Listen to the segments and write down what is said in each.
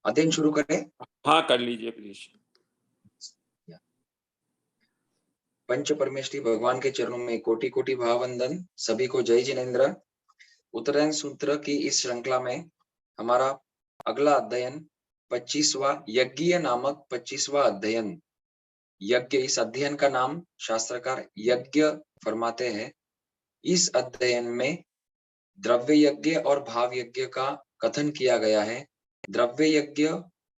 अध्ययन शुरू करें। हाँ, कर लीजिए प्लीज। पंच परमेष्ठी भगवान के चरणों में कोटि कोटि भाववंदन। सभी को जय जिनेन्द्र। उत्तरायण सूत्र की इस श्रृंखला में हमारा अगला अध्ययन 25वां यज्ञ नामक 25वां अध्ययन। यज्ञ, इस अध्ययन का नाम शास्त्रकार यज्ञ फरमाते हैं। इस अध्ययन में द्रव्य यज्ञ और भाव यज्ञ का कथन किया गया है। द्रव्य यज्ञ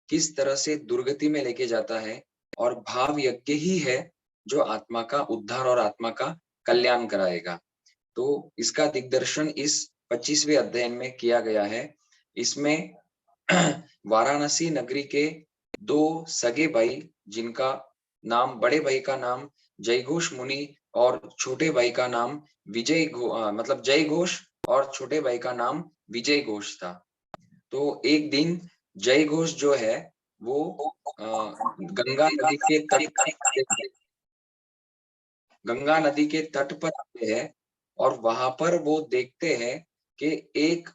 किस तरह से दुर्गति में लेके जाता है और भाव यज्ञ ही है जो आत्मा का उद्धार और आत्मा का कल्याण कराएगा। तो इसका दिग्दर्शन इस 25वें अध्ययन में किया गया है। इसमें वाराणसी नगरी के दो सगे भाई, जिनका नाम, बड़े भाई का नाम जयघोष मुनि और छोटे भाई का नाम मतलब जय घोष और छोटे भाई का नाम विजय घोष था। तो एक दिन जय घोष जो है वो गंगा नदी के तट पर आते हैं और वहां पर वो देखते हैं कि एक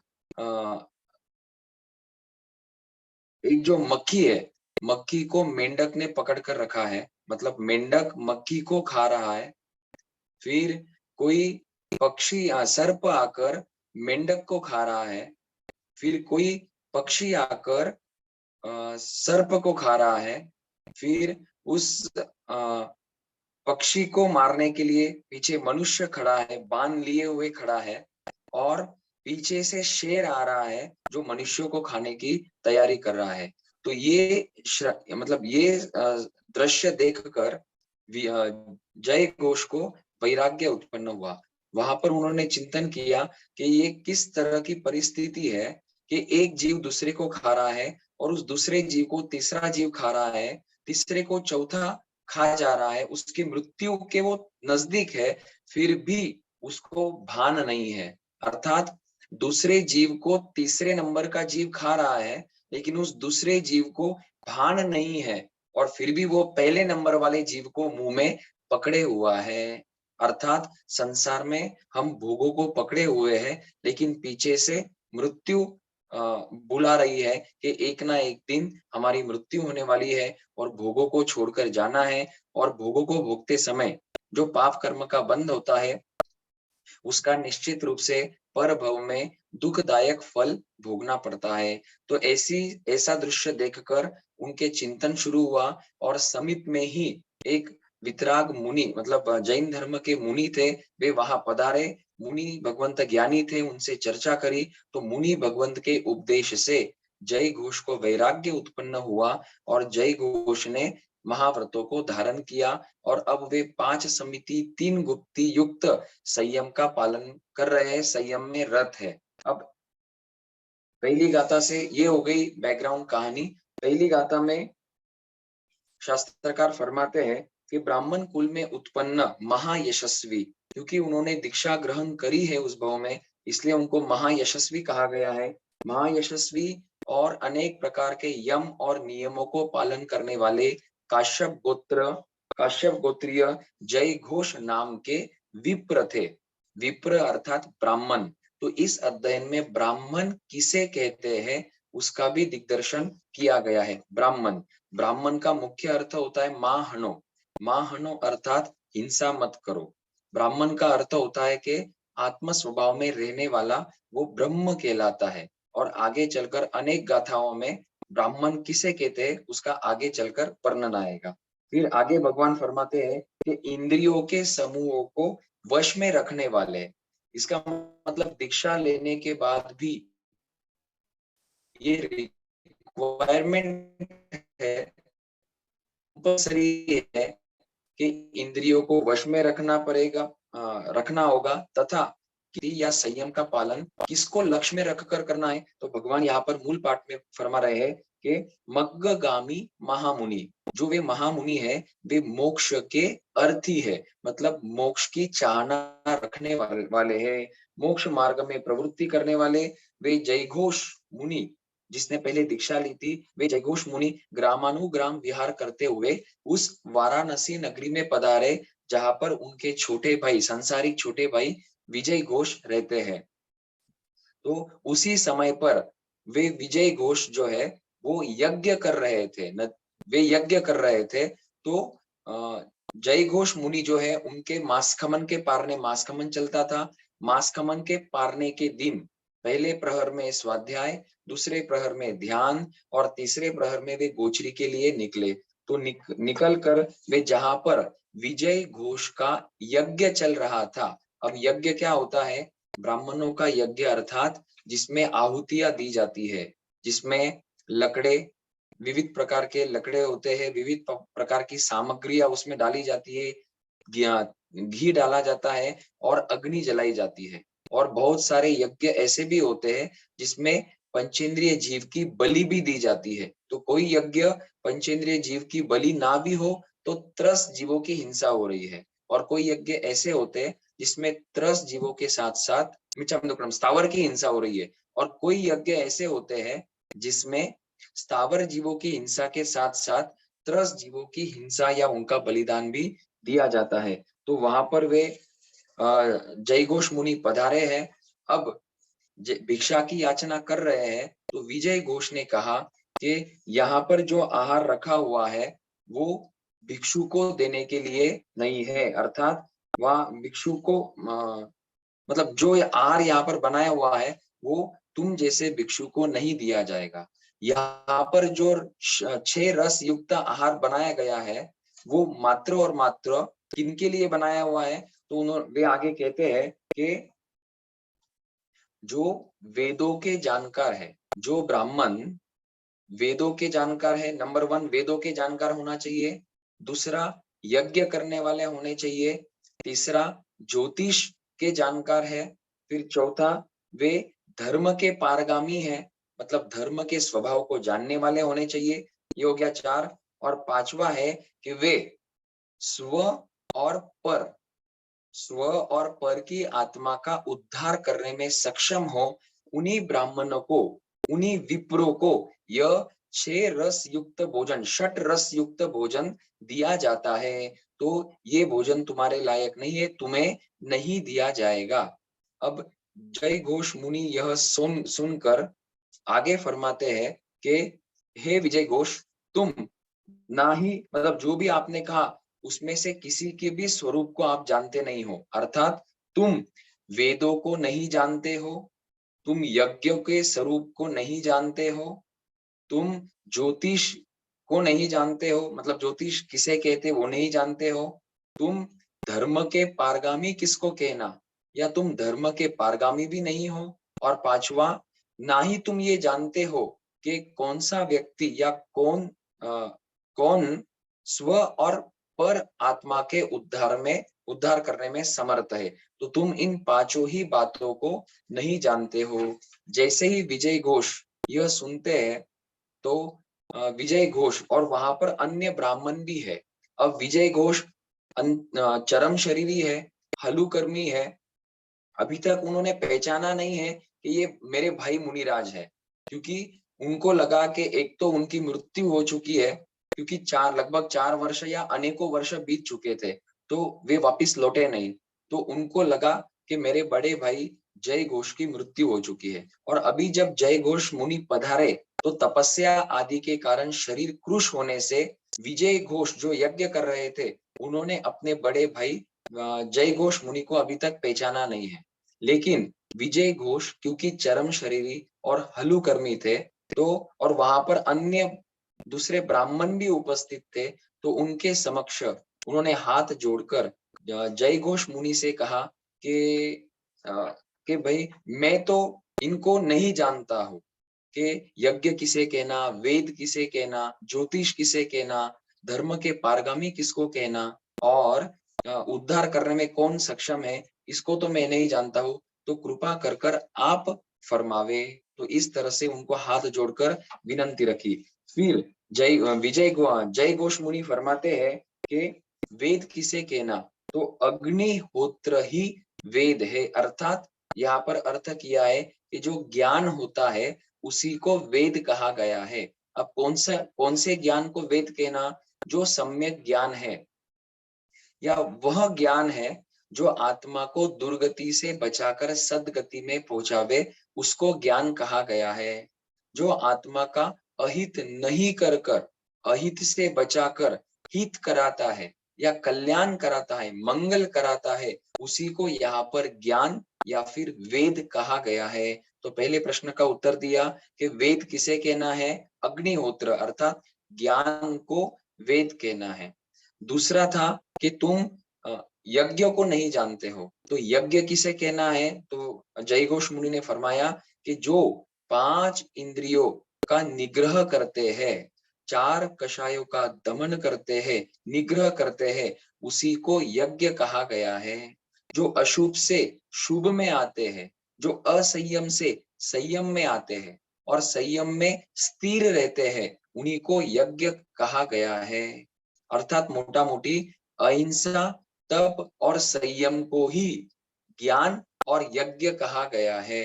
जो मक्खी है, मक्खी को मेंढक ने पकड़ कर रखा है। मतलब मेंढक मक्खी को खा रहा है। फिर कोई पक्षी सर्प आकर मेंढक को खा रहा है। फिर कोई पक्षी आकर सर्प को खा रहा है। फिर उस पक्षी को मारने के लिए पीछे मनुष्य खड़ा है, बाण लिए हुए खड़ा है और पीछे से शेर आ रहा है जो मनुष्यों को खाने की तैयारी कर रहा है। तो ये मतलब ये दृश्य देखकर जय घोष को वैराग्य उत्पन्न हुआ। वहां पर उन्होंने चिंतन किया कि ये किस तरह की परिस्थिति है कि एक जीव दूसरे को खा रहा है और उस दूसरे जीव को तीसरा जीव खा रहा है, तीसरे को चौथा खा जा रहा है, उसकी मृत्यु के वो नजदीक है, फिर भी उसको भान नहीं है। अर्थात दूसरे जीव को तीसरे नंबर का जीव खा रहा है, लेकिन उस दूसरे जीव को भान नहीं है और फिर भी वो पहले नंबर वाले जीव को मुंह में पकड़े हुआ है। अर्थात संसार में हम भोगों को पकड़े हुए हैं, लेकिन पीछे से मृत्यु बुला रही है कि एक ना एक दिन हमारी मृत्यु होने वाली है और भोगों को छोड़कर जाना है। और भोगों को भोगते समय जो पाप कर्म का बंध होता है उसका निश्चित रूप से पर भव में दुखदायक फल भोगना पड़ता है। तो ऐसा दृश्य देखकर उनके चिंतन शुरू हुआ और समीप में ही एक वितराग मुनि, मतलब जैन धर्म के मुनि थे, वे वहां पधारे। मुनि भगवंत ज्ञानी थे, उनसे चर्चा करी तो मुनि भगवंत के उपदेश से जय घोष को वैराग्य उत्पन्न हुआ और जय घोष ने महाव्रतों को धारण किया और अब वे 5 समिति 3 गुप्ती युक्त संयम का पालन कर रहे हैं, संयम में रत है। अब पहली गाथा से ये हो गई बैकग्राउंड कहानी। पहली गाथा में शास्त्रकार फरमाते हैं कि ब्राह्मण कुल में उत्पन्न महायशस्वी, क्योंकि उन्होंने दीक्षा ग्रहण करी है उस भाव में, इसलिए उनको महायशस्वी कहा गया है। महायशस्वी और अनेक प्रकार के यम और नियमों को पालन करने वाले काश्यप गोत्रीय जय घोष नाम के विप्र थे। विप्र अर्थात ब्राह्मण। तो इस अध्ययन में ब्राह्मण किसे कहते हैं उसका भी दिग्दर्शन किया गया है। ब्राह्मण का मुख्य अर्थ होता है माहनो। माहनो अर्थात हिंसा मत करो। ब्राह्मण का अर्थ होता है कि आत्म स्वभाव में रहने वाला वो ब्रह्म कहलाता है। और आगे चलकर अनेक गाथाओं में ब्राह्मण किसे कहते हैं उसका आगे चलकर वर्णन आएगा। फिर आगे भगवान फरमाते हैं कि इंद्रियों के समूहों को वश में रखने वाले। इसका मतलब दीक्षा लेने के बाद भी ये रिक्वायरमेंट है, कंपल्सरी है कि इंद्रियों को वश में रखना होगा तथा या संयम का पालन किसको लक्ष्य में रखकर करना है। तो भगवान यहाँ पर मूल पाठ में फरमा रहे हैं कि मग्गगामी महामुनि, जो वे महामुनि है वे मोक्ष के अर्थी है, मतलब मोक्ष की चाहना रखने वाले हैं, मोक्ष मार्ग में प्रवृत्ति करने वाले। वे जयघोष मुनि जिसने पहले दीक्षा ली थी, वे जयघोष मुनि ग्रामानुग्राम विहार करते हुए उस वाराणसी नगरी में पधारे जहां पर उनके छोटे भाई, सांसारिक छोटे भाई विजय घोष रहते हैं। तो उसी समय पर वे विजय घोष जो है वो यज्ञ कर रहे थे, वे यज्ञ कर रहे थे। तो जय घोष मुनि जो है उनके मासखमन के पारने मासखमन चलता था। मासखमन के पारने के दिन पहले प्रहर में स्वाध्याय, दूसरे प्रहर में ध्यान और तीसरे प्रहर में वे गोचरी के लिए निकले। तो निकल कर वे जहां पर विजय घोष का यज्ञ चल रहा था। अब यज्ञ क्या होता है? ब्राह्मणों का यज्ञ अर्थात जिसमें आहुतियां दी जाती है, जिसमें लकड़े, विविध प्रकार के लकड़े होते हैं, विविध प्रकार की सामग्रियां उसमें डाली जाती है, घी डाला जाता है और अग्नि जलाई जाती है। और बहुत सारे यज्ञ ऐसे भी होते हैं जिसमें पंचेंद्रिय जीव की बलि भी दी जाती है। तो कोई यज्ञ पंचेंद्रिय जीव की बलि ना भी हो तो त्रस्त जीवों की हिंसा हो रही है, और कोई यज्ञ ऐसे होते हैं जिसमें त्रस्त जीवों के साथ साथ स्थावर की हिंसा हो रही है, और कोई यज्ञ ऐसे होते हैं जिसमें स्थावर जीवों की हिंसा के साथ साथ त्रस्त जीवों की हिंसा या उनका बलिदान भी दिया जाता है। तो वहां पर वे जय घोष मुनि पधारे हैं। अब भिक्षा की याचना कर रहे हैं। तो विजय घोष ने कहा कि यहाँ पर जो आहार रखा हुआ है वो भिक्षु को देने के लिए नहीं है, अर्थात वहाँ भिक्षु को मतलब जो आहार यहाँ पर बनाया हुआ है वो तुम जैसे भिक्षु को नहीं दिया जाएगा। यहाँ पर जो 6 रस युक्त आहार बनाया गया है वो मात्र और मात्र किनके लिए बनाया हुआ है? तो वे आगे कहते हैं कि जो वेदों के जानकार है, जो ब्राह्मण वेदों के जानकार है, नंबर 1 वेदों के जानकार होना चाहिए, दूसरा यज्ञ करने वाले होने चाहिए, तीसरा ज्योतिष के जानकार है, फिर चौथा वे धर्म के पारगामी है, मतलब धर्म के स्वभाव को जानने वाले होने चाहिए, ये हो गया 4। और 5वां है कि वे स्व और पर स्व और पर की आत्मा का उद्धार करने में सक्षम हो, उन्हीं ब्राह्मणों को, उन्हीं विप्रों को यह 6 रस युक्त भोजन, 6 रस युक्त भोजन दिया जाता है। तो ये भोजन तुम्हारे लायक नहीं है, तुम्हें नहीं दिया जाएगा। अब जय घोष मुनि यह सुनकर आगे फरमाते हैं कि हे विजय घोष, तुम ना ही मतलब जो भी आपने कहा उसमें से किसी के भी स्वरूप को आप जानते नहीं हो, अर्थात तुम वेदों को नहीं जानते हो, तुम यज्ञों के स्वरूप को नहीं जानते हो, तुम ज्योतिष को नहीं जानते हो, मतलब ज्योतिष किसे कहते वो नहीं जानते हो, तुम धर्म के पारगामी किसको कहना, या तुम धर्म के पारगामी भी नहीं हो, और 5वां ना ही तुम ये जानते हो कि कौन सा व्यक्ति या कौन स्व और पर आत्मा के उद्धार करने में समर्थ है। तो तुम इन 5 ही बातों को नहीं जानते हो। जैसे ही विजय घोष यह सुनते हैं तो विजय घोष और वहां पर अन्य ब्राह्मण भी है। अब विजय घोष चरम शरीरी है, हलुकर्मी है, अभी तक उन्होंने पहचाना नहीं है कि ये मेरे भाई मुनिराज है, क्योंकि उनको लगा कि एक तो उनकी मृत्यु हो चुकी है, क्योंकि लगभग 4 वर्ष या अनेकों वर्ष बीत चुके थे, तो वे वापिस लौटे नहीं। तो उनको लगा कि मेरे बड़े भाई जय घोष की मृत्यु हो चुकी है, और अभी जब जय घोष मुनि पधारे तो तपस्या आदि के कारण शरीर कृश होने से विजय घोष जो यज्ञ कर रहे थे उन्होंने अपने बड़े भाई जय घोष मुनि को अभी तक पहचाना नहीं है। लेकिन विजय घोष क्योंकि चरम शरीरी और हलुकर्मी थे, तो और वहां पर अन्य दूसरे ब्राह्मण भी उपस्थित थे, तो उनके समक्ष उन्होंने हाथ जोड़कर जय घोष मुनि से कहा कि कि भाई मैं तो इनको नहीं जानता हूँ कि यज्ञ किसे कहना, वेद किसे कहना, ज्योतिष किसे कहना, धर्म के पारगामी किसको कहना, और उद्धार करने में कौन सक्षम है, इसको तो मैं नहीं जानता हूँ, तो कृपा कर कर आप फरमावे। तो इस तरह से उनको हाथ जोड़कर विनंती रखी। फिर जय घोष मुनि फरमाते हैं कि वेद किसे कहना, तो अग्निहोत्र ही वेद है, अर्थात यहाँ पर अर्थ किया है कि जो ज्ञान होता है उसी को वेद कहा गया है। अब कौन से ज्ञान को वेद कहना? जो सम्यक ज्ञान है, या वह ज्ञान है जो आत्मा को दुर्गति से बचाकर सदगति में पहुंचावे, उसको ज्ञान कहा गया है। जो आत्मा का अहित नहीं कर कर, अहित से बचाकर हित कराता है या कल्याण कराता है, मंगल कराता है, उसी को यहाँ पर ज्ञान या फिर वेद कहा गया है। तो पहले प्रश्न का उत्तर दिया कि वेद किसे कहना है? अग्निहोत्र, अर्थात ज्ञान को वेद कहना है। दूसरा था कि तुम यज्ञ को नहीं जानते हो, तो यज्ञ किसे कहना है? तो जयघोष मुनि ने फरमाया कि जो 5 इंद्रियों का निग्रह करते हैं, 4 कषायों का दमन करते हैं, निग्रह करते हैं, उसी को यज्ञ कहा गया है। जो अशुभ से शुभ में आते हैं, जो असंयम से संयम में आते हैं और संयम में स्थिर रहते हैं, उन्हीं को यज्ञ कहा गया है। अर्थात मोटा मोटी अहिंसा, तप और संयम को ही ज्ञान और यज्ञ कहा गया है।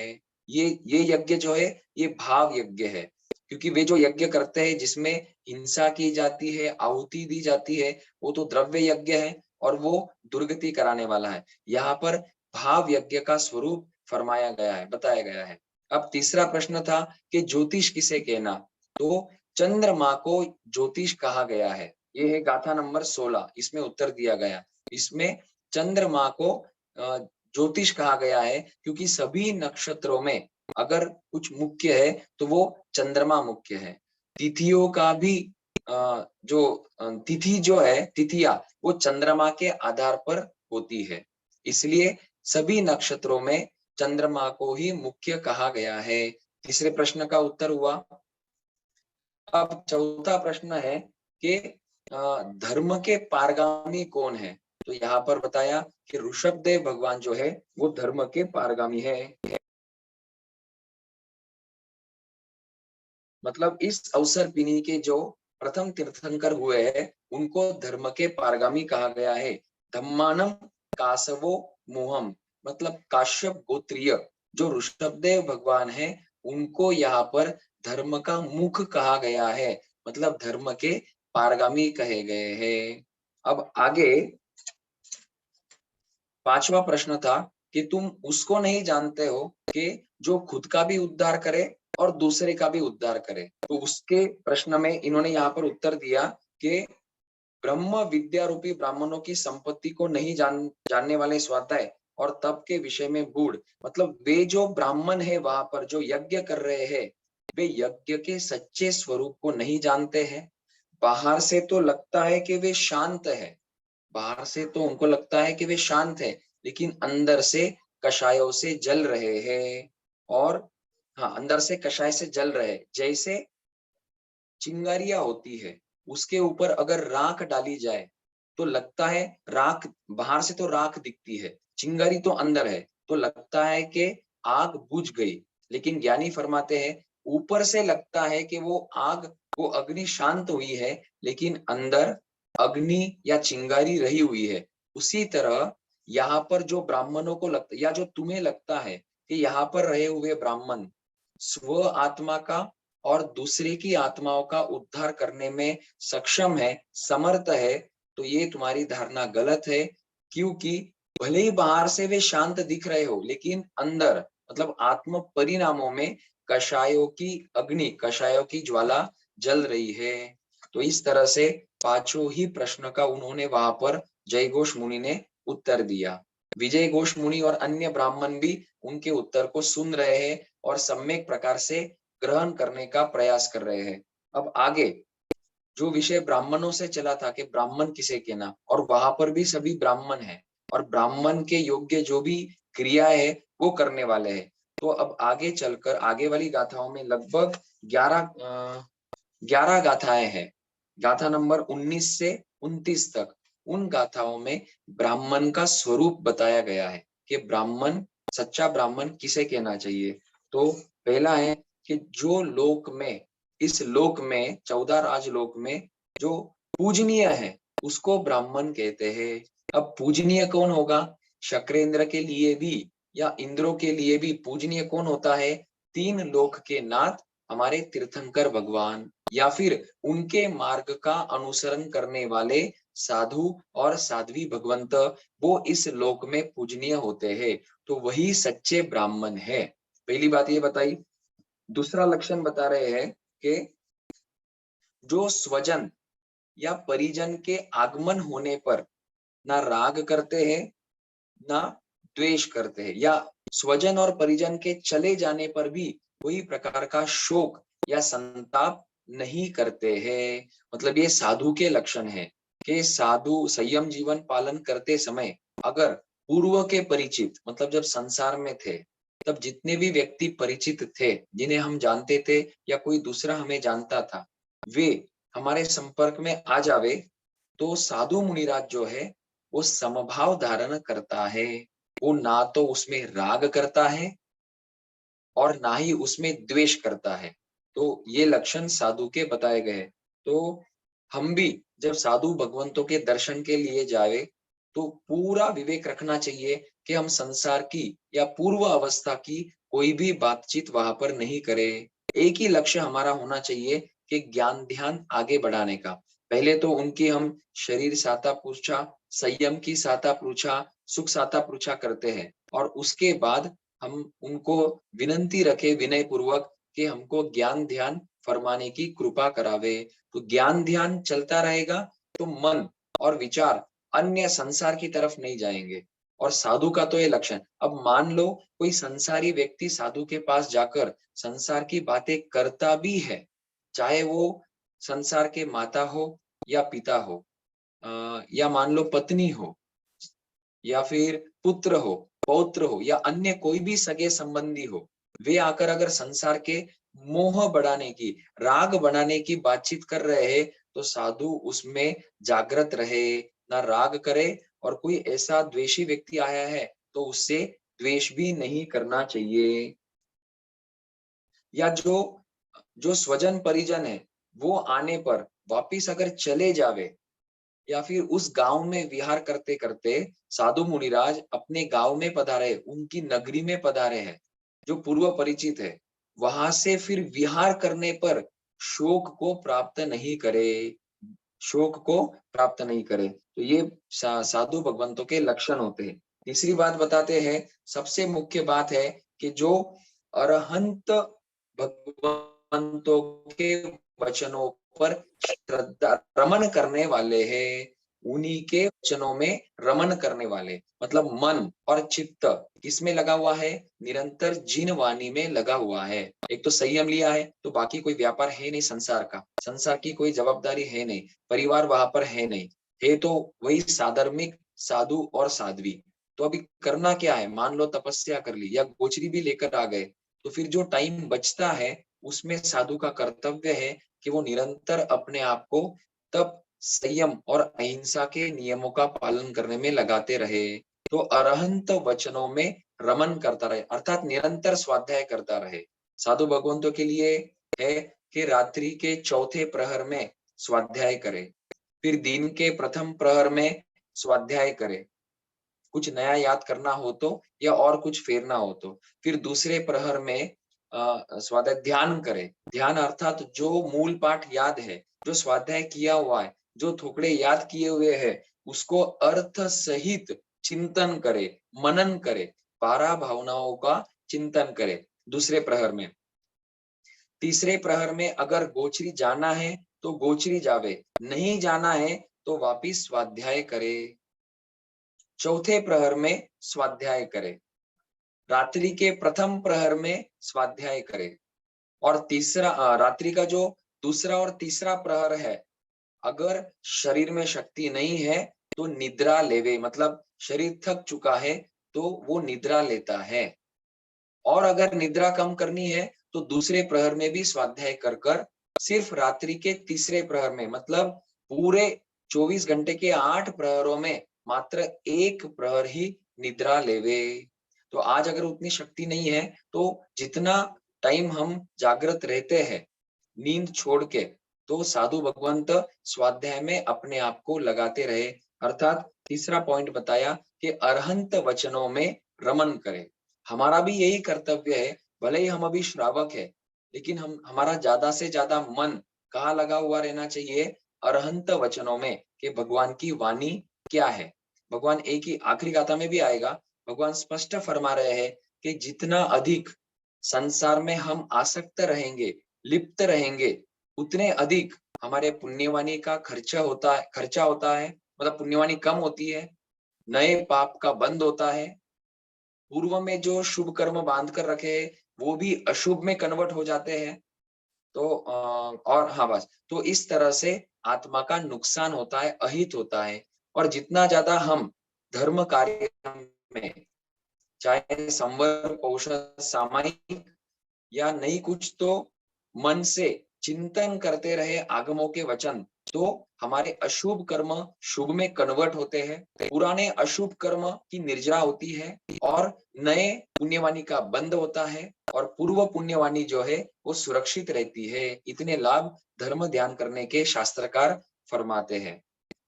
ये यज्ञ जो है ये भाव यज्ञ है, क्योंकि वे जो यज्ञ करते हैं जिसमें हिंसा की जाती है, आहुति दी जाती है, वो तो द्रव्य यज्ञ है और वो दुर्गति कराने वाला है। यहाँ पर भाव यज्ञ का स्वरूप फरमाया गया है, बताया गया है। अब तीसरा प्रश्न था कि ज्योतिष किसे कहना? तो चंद्रमा को ज्योतिष कहा गया है। ये है गाथा नंबर 16, इसमें उत्तर दिया गया। इसमें चंद्रमा को ज्योतिष कहा गया है, क्योंकि सभी नक्षत्रों में अगर कुछ मुख्य है तो वो चंद्रमा मुख्य है। तिथियों का भी तिथि जो है, तिथियां वो चंद्रमा के आधार पर होती है, इसलिए सभी नक्षत्रों में चंद्रमा को ही मुख्य कहा गया है। तीसरे प्रश्न का उत्तर हुआ। अब चौथा प्रश्न है कि धर्म के पारगामी कौन है? तो यहाँ पर बताया कि ऋषभदेव भगवान जो है वो धर्म के पारगामी है। मतलब इस अवसर पिनी के जो प्रथम तीर्थंकर हुए हैं उनको धर्म के पारगामी कहा गया है। धम्मानम कासवो मोहम, मतलब काश्यप गोत्रीय जो ऋषभदेव भगवान है उनको यहाँ पर धर्म का मुख कहा गया है, मतलब धर्म के पारगामी कहे गए हैं। अब आगे पांचवा प्रश्न था कि तुम उसको नहीं जानते हो कि जो खुद का भी उद्धार करे और दूसरे का भी उद्धार करे। तो उसके प्रश्न में इन्होंने यहाँ पर उत्तर दिया कि ब्रह्म विद्या रूपी ब्राह्मणों की संपत्ति को नहीं जानने वाले स्वाध्याय और तप के विषय में बूढ़, मतलब वे जो ब्राह्मण है वहां पर जो यज्ञ कर रहे हैं वे यज्ञ के सच्चे स्वरूप को नहीं जानते हैं। बाहर से तो लगता है कि वे शांत है, बाहर से तो उनको लगता है कि वे शांत है, लेकिन अंदर से कषायों से जल रहे हैं। और हाँ, अंदर से कषाय से जल रहे, जैसे चिंगारियां होती है उसके ऊपर अगर राख डाली जाए तो लगता है राख, बाहर से तो राख दिखती है, चिंगारी तो अंदर है, तो लगता है कि आग बुझ गई, लेकिन ज्ञानी फरमाते हैं ऊपर से लगता है कि वो आग, वो अग्नि शांत हुई है, लेकिन अंदर अग्नि या चिंगारी रही हुई है। उसी तरह यहाँ पर जो ब्राह्मणों को लगता या जो तुम्हें लगता है कि यहाँ पर रहे हुए ब्राह्मण स्व आत्मा का और दूसरे की आत्माओं का उद्धार करने में सक्षम है, समर्थ है, तो ये तुम्हारी धारणा गलत है। क्योंकि भले ही बाहर से वे शांत दिख रहे हो, लेकिन अंदर मतलब आत्म परिणामों में कषायों की अग्नि, कषायों की ज्वाला जल रही है। तो इस तरह से पांचों ही प्रश्न का उन्होंने वहां पर जय घोष मुनि ने उत्तर दिया। विजय घोष मुनि और अन्य ब्राह्मण भी उनके उत्तर को सुन रहे हैं और सम्यक प्रकार से ग्रहण करने का प्रयास कर रहे हैं। अब आगे जो विषय ब्राह्मणों से चला था कि ब्राह्मण किसे कहना, और वहां पर भी सभी ब्राह्मण हैं और ब्राह्मण के योग्य जो भी क्रिया है वो करने वाले हैं। तो अब आगे चलकर आगे वाली गाथाओं में लगभग 11 गाथाएं हैं। गाथा नंबर 19 से 29 तक उन गाथाओं में ब्राह्मण का स्वरूप बताया गया है कि ब्राह्मण, सच्चा ब्राह्मण किसे कहना चाहिए। तो पहला है कि जो लोक में, इस लोक में 14 राजलोक में जो पूजनीय है उसको ब्राह्मण कहते हैं। अब पूजनीय कौन होगा? शक्रेंद्र के लिए भी या इंद्रों के लिए भी पूजनीय कौन होता है? 3 लोक के नाथ हमारे तीर्थंकर भगवान, या फिर उनके मार्ग का अनुसरण करने वाले साधु और साध्वी भगवंत, वो इस लोक में पूजनीय होते हैं। तो वही सच्चे ब्राह्मण है। पहली बात ये बताई। दूसरा लक्षण बता रहे हैं कि जो स्वजन या परिजन के आगमन होने पर ना राग करते हैं ना द्वेष करते हैं, या स्वजन और परिजन के चले जाने पर भी कोई प्रकार का शोक या संताप नहीं करते हैं। मतलब ये साधु के लक्षण है कि साधु संयम जीवन पालन करते समय अगर पूर्व के परिचित, मतलब जब संसार में थे तब जितने भी व्यक्ति परिचित थे, जिन्हें हम जानते थे या कोई दूसरा हमें जानता था, वे हमारे संपर्क में आ जावे, तो साधु मुनिराज जो है वो समभाव धारण करता है। वो ना तो उसमें राग करता है और ना ही उसमें द्वेष करता है। तो ये लक्षण साधु के बताए गए। तो हम भी जब साधु भगवंतों के दर्शन के लिए जाए, तो पूरा विवेक रखना चाहिए कि हम संसार की या पूर्व अवस्था की कोई भी बातचीत वहां पर नहीं करें। एक ही लक्ष्य हमारा होना चाहिए कि ज्ञान ध्यान आगे बढ़ाने का। पहले तो उनकी हम शरीर साता पूछा, संयम की साता पूछा, सुख साता पूछा करते हैं, और उसके बाद हम उनको विनंती रखे विनय पूर्वक कि हमको ज्ञान ध्यान फरमाने की कृपा करावे। तो ज्ञान ध्यान चलता रहेगा तो मन और विचार अन्य संसार की तरफ नहीं जाएंगे। और साधु का तो ये लक्षण, अब मान लो कोई संसारी व्यक्ति साधु के पास जाकर संसार की बातें करता भी है, चाहे वो संसार के माता हो या पिता हो, या मान लो पत्नी हो या फिर पुत्र हो, पौत्र हो, या अन्य कोई भी सगे संबंधी हो, वे आकर अगर संसार के मोह बढ़ाने की, राग बढ़ाने की बातचीत कर रहे हैं, तो साधु उसमें जागृत रहे, ना राग करे, और कोई ऐसा द्वेषी व्यक्ति आया है तो उससे द्वेष भी नहीं करना चाहिए। या जो जो स्वजन परिजन है, वो आने पर वापिस अगर चले जावे, या फिर उस गांव में विहार करते करते साधु मुनिराज अपने गांव में पधारे, उनकी नगरी में पधारे हैं, जो पूर्व परिचित है, वहां से फिर विहार करने पर शोक को प्राप्त नहीं करे, शोक को प्राप्त नहीं करे। तो ये साधु भगवंतों के लक्षण होते हैं। तीसरी बात बताते हैं, सबसे मुख्य बात है कि जो अरहंत भगवंतों के वचनों पर श्रद्धा रमन करने वाले हैं, उन्हीं के वचनों में रमन करने वाले, मतलब मन और चित्त किसमें लगा हुआ है, निरंतर जिन वाणी में लगा हुआ है। एक तो संयम लिया है तो बाकी कोई व्यापार है नहीं संसार का, संसार की कोई जवाबदारी है नहीं, परिवार वहां पर है नहीं, है तो वही साधर्मिक साधु और साध्वी। तो अभी करना क्या है, मान लो तपस्या कर ली या गोचरी भी लेकर आ गए, तो फिर जो टाइम बचता है उसमें साधु का कर्तव्य है कि वो निरंतर अपने आप को तप संयम और अहिंसा के नियमों का पालन करने में लगाते रहे। तो अरहंत वचनों में रमन करता रहे, अर्थात निरंतर स्वाध्याय करता रहे। साधु भगवंतों के लिए है कि रात्रि के चौथे प्रहर में स्वाध्याय करे, फिर दिन के प्रथम प्रहर में स्वाध्याय करे, कुछ नया याद करना हो तो, या और कुछ फेरना हो तो, फिर दूसरे प्रहर में स्वाध्याय ध्यान करे। ध्यान अर्थात जो मूल पाठ याद है, जो स्वाध्याय किया हुआ है, जो थोड़े याद किए हुए हैं, उसको अर्थ सहित चिंतन करे, मनन करे, 12 भावनाओं का चिंतन करे दूसरे प्रहर में। तीसरे प्रहर में अगर गोचरी जाना है तो गोचरी जावे, नहीं जाना है तो वापिस स्वाध्याय करे। चौथे प्रहर में स्वाध्याय करे, रात्रि के प्रथम प्रहर में स्वाध्याय करे, और तीसरा रात्रि का जो दूसरा और तीसरा प्रहर है, अगर शरीर में शक्ति नहीं है तो निद्रा लेवे, मतलब शरीर थक चुका है तो वो निद्रा लेता है। और अगर निद्रा कम करनी है तो दूसरे प्रहर में भी स्वाध्याय कर कर सिर्फ रात्रि के तीसरे प्रहर में, मतलब पूरे 24 घंटे के 8 प्रहरों में मात्र एक प्रहर ही निद्रा लेवे। तो आज अगर उतनी शक्ति नहीं है तो जितना टाइम हम जागृत रहते हैं नींद छोड़ के, तो साधु भगवंत स्वाध्याय में अपने आप को लगाते रहे। अर्थात तीसरा पॉइंट बताया कि अरहंत वचनों में रमन करे। हमारा भी यही कर्तव्य है, भले ही हम अभी श्रावक है, लेकिन हम हमारा ज्यादा से ज्यादा मन कहाँ लगा हुआ रहना चाहिए, अरहंत वचनों में, कि भगवान की वाणी क्या है। भगवान एक ही आखिरी गाथा में भी आएगा, भगवान स्पष्ट फरमा रहे हैं कि जितना अधिक संसार में हम आसक्त रहेंगे, लिप्त रहेंगे, उतने अधिक हमारे पुण्यवानी का खर्चा होता है, मतलब पुण्यवानी कम होती है, नए पाप का बंद होता है, पूर्व में जो शुभ कर्म बांध कर रखे हैं वो भी अशुभ में कन्वर्ट हो जाते हैं। तो और हाँ बस, तो इस तरह से आत्मा का नुकसान होता है, अहित होता है। और जितना ज्यादा हम धर्म कार्य में, चाहे संवर कौशल सामायिक या नहीं, कुछ तो मन से चिंतन करते रहे आगमों के वचन, तो हमारे अशुभ कर्म शुभ में कन्वर्ट होते हैं, पुराने अशुभ कर्म की निर्जरा होती है और नए पुण्यवानी का बंद होता है, और पूर्व पुण्यवानी जो है वो सुरक्षित रहती है। इतने लाभ धर्म ध्यान करने के शास्त्रकार फरमाते हैं।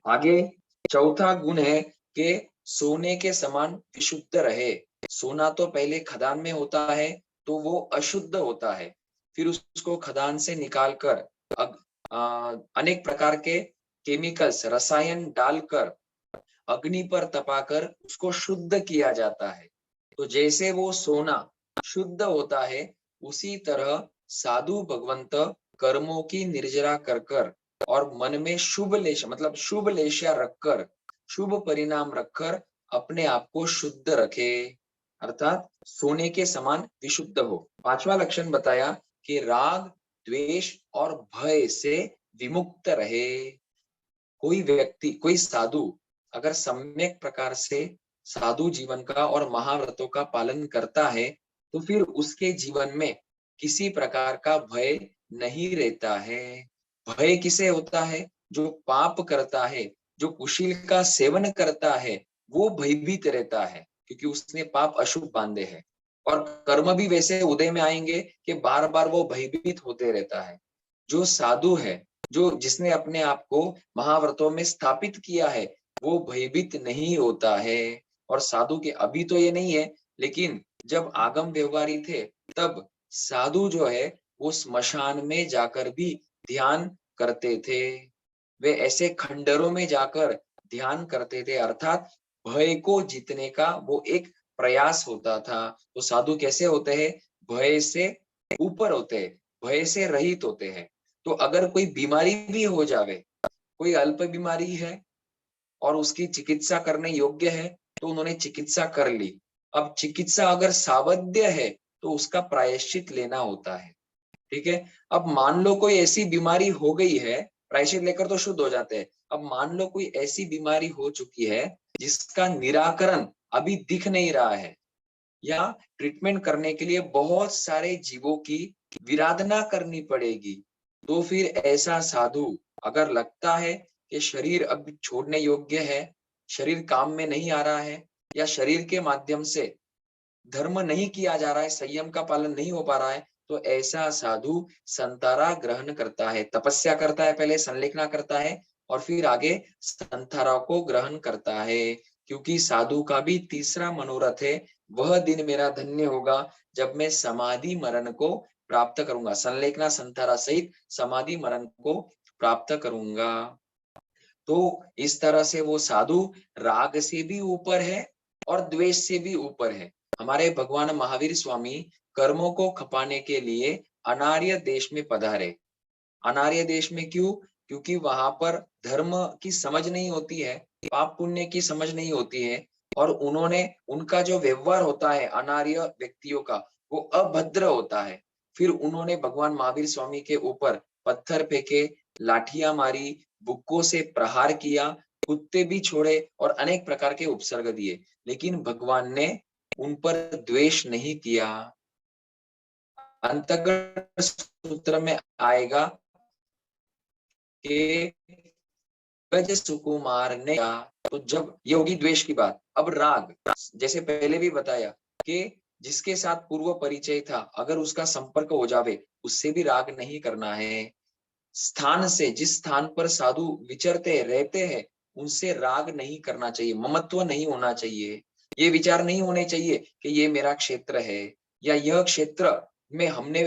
आगे चौथा गुण है कि सोने के समान विशुद्ध रहे। सोना तो पहले खदान में होता है तो वो अशुद्ध होता है, फिर उसको खदान से निकालकर अनेक प्रकार के केमिकल्स, रसायन डालकर अग्नि पर तपाकर उसको शुद्ध किया जाता है। तो जैसे वो सोना शुद्ध होता है, उसी तरह साधु भगवंत कर्मों की निर्जरा कर कर और मन में शुभ लेश, मतलब शुभ लेशा रखकर, शुभ परिणाम रखकर अपने आप को शुद्ध रखे, अर्थात सोने के समान विशुद्ध हो। पांचवा लक्षण बताया कि राग, द्वेष और भय से विमुक्त रहे। कोई व्यक्ति, कोई साधु अगर सम्यक प्रकार से साधु जीवन का और महाव्रतों का पालन करता है, तो फिर उसके जीवन में किसी प्रकार का भय नहीं रहता है। भय किसे होता है? जो पाप करता है, जो कुशील का सेवन करता है, वो भयभीत रहता है, क्योंकि उसने पाप अशुभ बांधे हैं। और कर्म भी वैसे उदय में आएंगे कि बार बार वो भयभीत होते रहता है। जो साधु है, जो जिसने अपने आप को महाव्रतों में स्थापित किया है, वो भयभीत नहीं होता है। और साधु के, अभी तो ये नहीं है, लेकिन जब आगम व्यवहारी थे, तब साधु जो है वो स्मशान में जाकर भी ध्यान करते थे। वे ऐसे खंडरों में जाकर ध्यान करते थे, अर्थात भय को जीतने का वो एक प्रयास होता था। तो साधु कैसे होते हैं? भय से ऊपर होते हैं, भय से रहित होते हैं। तो अगर कोई बीमारी भी हो जावे, कोई अल्प बीमारी है और उसकी चिकित्सा करने योग्य है, तो उन्होंने चिकित्सा कर ली। अब चिकित्सा अगर सावध्य है तो उसका प्रायश्चित लेना होता है। ठीक है। अब मान लो कोई ऐसी बीमारी हो गई है, प्रायश्चित लेकर तो शुद्ध हो जाते हैं। अब मान लो कोई ऐसी बीमारी हो चुकी है जिसका निराकरण अभी दिख नहीं रहा है, या ट्रीटमेंट करने के लिए बहुत सारे जीवों की विराधना करनी पड़ेगी, तो फिर ऐसा साधु, अगर लगता है कि शरीर अब छोड़ने योग्य है, शरीर काम में नहीं आ रहा है, या शरीर के माध्यम से धर्म नहीं किया जा रहा है, संयम का पालन नहीं हो पा रहा है, तो ऐसा साधु संतारा ग्रहण करता है, तपस्या करता है, पहले संलेखना करता है और फिर आगे संतारा को ग्रहण करता है। क्योंकि साधु का भी तीसरा मनोरथ है, वह दिन मेरा धन्य होगा जब मैं समाधि मरण को प्राप्त करूंगा, संलेखना संतारा सहित समाधि मरण को प्राप्त करूंगा। तो इस तरह से वो साधु राग से भी ऊपर है और द्वेष से भी ऊपर है। हमारे भगवान महावीर स्वामी कर्मों को खपाने के लिए अनार्य देश में पधारे। अनार्य देश में क्यों? क्योंकि वहां पर धर्म की समझ नहीं होती है, पाप पुण्य की समझ नहीं होती है, और उन्होंने, उनका जो व्यवहार होता है अनार्य व्यक्तियों का, वो अभद्र होता है। फिर उन्होंने भगवान महावीर स्वामी के ऊपर पत्थर फेंके, लाठियां मारी, बुक्कों से प्रहार किया, कुत्ते भी छोड़े और अनेक प्रकार के उपसर्ग दिए, लेकिन भगवान ने उन पर द्वेष नहीं किया। अंतःकरण सूत्र में आएगा कि गज सुकुमार ने कहा, तो जब ये होगी द्वेष की बात। अब राग, जैसे पहले भी बताया कि जिसके साथ पूर्व परिचय था, अगर उसका संपर्क हो जावे, उससे भी राग नहीं करना है। स्थान से, जिस स्थान पर साधु विचरते रहते हैं, उनसे राग नहीं करना चाहिए, ममत्व नहीं होना चाहिए। ये विचार नहीं होने चाहिए कि ये मेरा क्षेत्र है, या यह क्षेत्र में हमने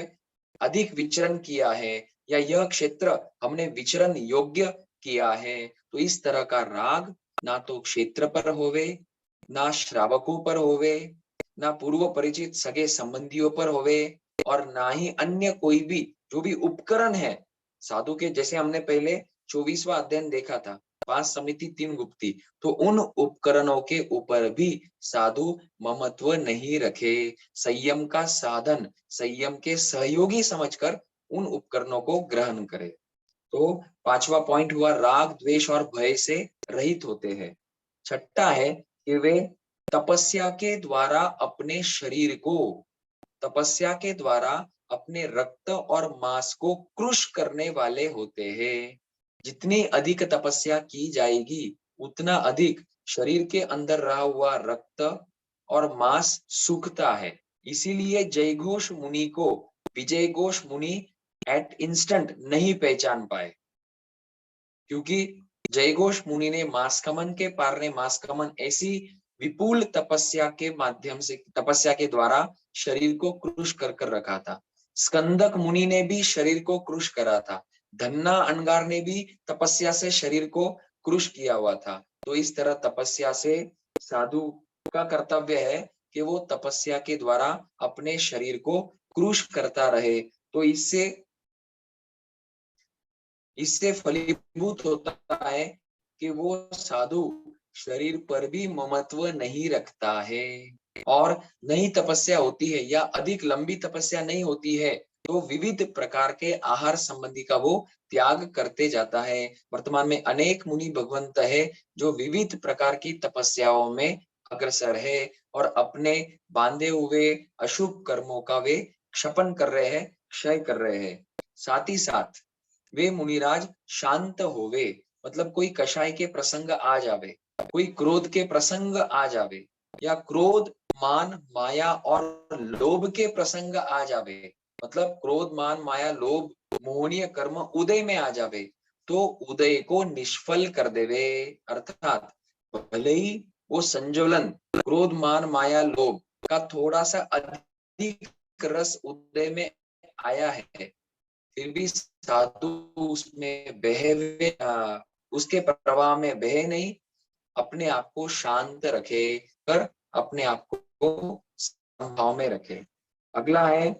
अधिक विचरण किया है, या यह क्षेत्र हमने विचरण योग्य किया है। तो इस तरह का राग ना तो क्षेत्र पर होवे, ना श्रावकों पर होवे, ना पूर्व परिचित सगे संबंधियों पर होवे, और ना ही अन्य कोई भी जो भी उपकरण है साधु के, जैसे हमने पहले 24वां अध्ययन देखा था, 5 समिति 3 गुप्ती, तो उन उपकरणों के ऊपर भी साधु ममत्व नहीं रखे, संयम का साधन, संयम के सहयोगी समझकर उन उपकरणों को ग्रहण करे। तो 5वां पॉइंट हुआ राग, द्वेष और भय से रहित होते हैं। छठा है कि वे तपस्या के द्वारा अपने शरीर को, तपस्या के द्वारा अपने रक्त और मांस को क्रुश करने वाले होते हैं। जितनी अधिक तपस्या की जाएगी उतना अधिक शरीर के अंदर रहा हुआ रक्त और मांस सूखता है। इसीलिए जयघोष मुनि को विजय घोष मुनि एट इंस्टेंट नहीं पहचान पाए, क्योंकि जयघोष मुनि ने मास्कमन के पार ने मास्कमन ऐसी विपुल तपस्या के माध्यम से, तपस्या के द्वारा शरीर को क्रुश कर कर रखा था। स्कंदक मुनि ने भी शरीर को क्रुश करा था। धन्ना अनगार ने भी तपस्या से शरीर को क्रुश किया हुआ था। तो इस तरह तपस्या से साधु का कर्तव्य है कि वो तपस्या के द्वारा अपने शरीर को क्रुश करता रहे। तो इससे फलीभूत होता है कि वो साधु शरीर पर भी ममत्व नहीं रखता है। और नई तपस्या होती है या अधिक लंबी तपस्या नहीं होती है तो विविध प्रकार के आहार संबंधी का वो त्याग करते जाता है। वर्तमान में अनेक मुनि भगवंत है जो विविध प्रकार की तपस्याओं में अग्रसर है और अपने बांधे हुए अशुभ कर्मों का वे क्षपन कर रहे हैं, क्षय कर रहे हैं। साथ ही साथ वे मुनिराज शांत होवे, मतलब कोई कषाय के प्रसंग आ जावे, कोई क्रोध के प्रसंग आ जावे, या क्रोध मान माया और लोभ के प्रसंग आ जावे, मतलब क्रोध मान माया लोभ मोहनीय कर्म उदय में आ जावे, तो उदय को निष्फल कर देवे। अर्थात भले ही वो संज्वलन क्रोध मान माया लोभ का थोड़ा सा अधिक रस उदय में आया है, फिर भी साधु उसमें बहे, उसके प्रवाह में बहे नहीं, अपने आप को शांत रखे कर अपने आप को समभाव में रखे। अगला है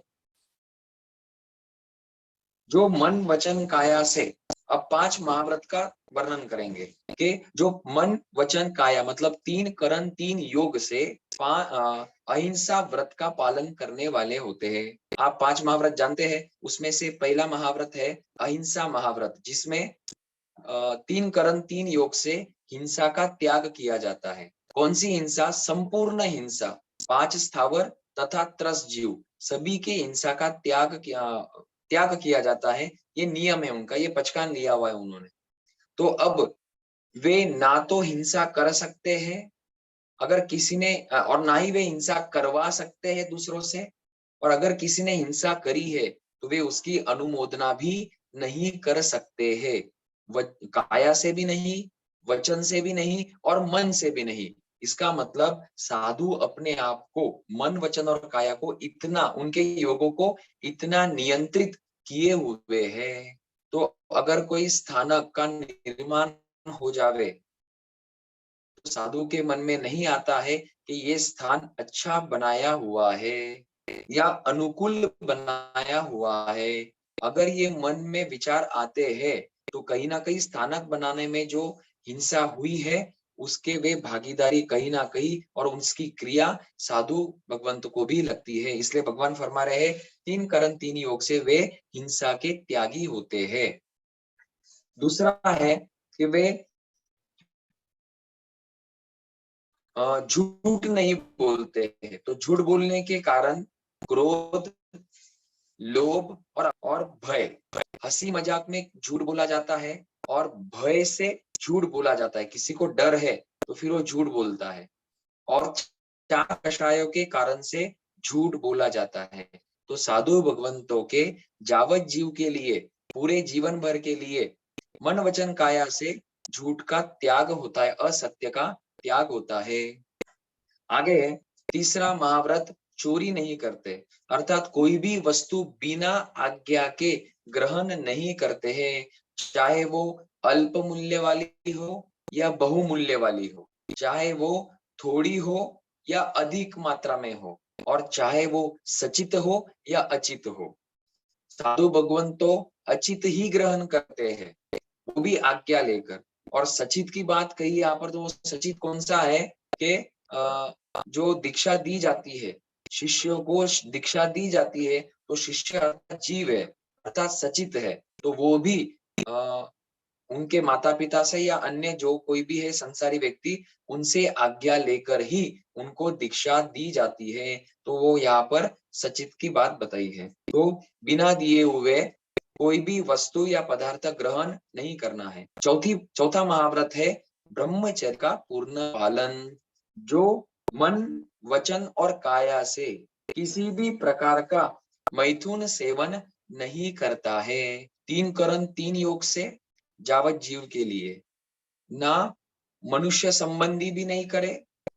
जो मन वचन काया से, अब 5 महाव्रत का वर्णन करेंगे कि जो मन वचन काया मतलब 3 करण 3 योग से अहिंसा व्रत का पालन करने वाले होते हैं। आप 5 महाव्रत जानते हैं, उसमें से पहला महाव्रत है अहिंसा महाव्रत, जिसमें 3 करण 3 योग से हिंसा का त्याग किया जाता है। कौन सी हिंसा? संपूर्ण हिंसा, 5 स्थावर तथा त्रस जीव सभी के हिंसा का त्याग किया जाता है। ये नियम है उनका, ये पचकान लिया हुआ है उन्होंने। तो अब वे ना तो हिंसा कर सकते हैं अगर किसी ने, और ना ही वे हिंसा करवा सकते हैं दूसरों से, और अगर किसी ने हिंसा करी है तो वे उसकी अनुमोदना भी नहीं कर सकते हैं। काया से भी नहीं, वचन से भी नहीं और मन से भी नहीं। इसका मतलब साधु अपने आप को मन वचन और काया को इतना, उनके योगों को इतना नियंत्रित किए हुए हैं। तो अगर कोई स्थानक का निर्माण हो जावे तो साधु के मन में नहीं आता है कि ये स्थान अच्छा बनाया हुआ है या अनुकूल बनाया हुआ है। अगर ये मन में विचार आते हैं तो कहीं ना कहीं स्थानक बनाने में जो हिंसा हुई है उसके वे भागीदारी कहीं ना कहीं, और उसकी क्रिया साधु भगवंत को भी लगती है। इसलिए भगवान फरमा रहे हैं 3 करण 3 योग से वे हिंसा के त्यागी होते हैं। दूसरा है कि वे झूठ नहीं बोलते हैं। तो झूठ बोलने के कारण क्रोध, लोभ और भय, हंसी मजाक में झूठ बोला जाता है और भय से झूठ बोला जाता है। किसी को डर है तो फिर वो झूठ बोलता है, और 4 कषायों के कारण से झूठ बोला जाता है। तो साधु भगवंतों के जावत जीव के लिए, पूरे जीवन भर के लिए मन वचन काया से झूठ का त्याग होता है, असत्य का त्याग होता है। आगे है तीसरा महाव्रत चोरी नहीं करते, अर्थात कोई भी वस्तु बिना आज्ञा के ग्रहण नहीं करते हैं, चाहे वो अल्प मूल्य वाली हो या बहुमूल्य वाली हो, चाहे वो थोड़ी हो या अधिक मात्रा में हो, और चाहे वो सचित हो या अचित हो। साधु भगवान तो अचित ही ग्रहण करते हैं, वो भी आज्ञा लेकर। और सचित की बात कही यहाँ पर, तो वो सचित कौन सा है कि जो दीक्षा दी जाती है, शिष्यों को दीक्षा दी जाती है, तो शिष्य अर्थात जीव है, अर्थात सचित है, तो वो भी उनके माता पिता से या अन्य जो कोई भी है संसारी व्यक्ति, उनसे आज्ञा लेकर ही उनको दीक्षा दी जाती है। तो वो यहाँ पर सचित की बात बताई है। तो बिना दिए हुए कोई भी वस्तु या पदार्थ ग्रहण नहीं करना है। चौथा महाव्रत है ब्रह्मचर्य का पूर्ण पालन, जो मन, वचन और काया से किसी भी प्रकार का मैथुन सेवन नहीं करता है। 3 करण 3 योग से जावत जीव के लिए ना मनुष्य संबंधी भी नहीं करे,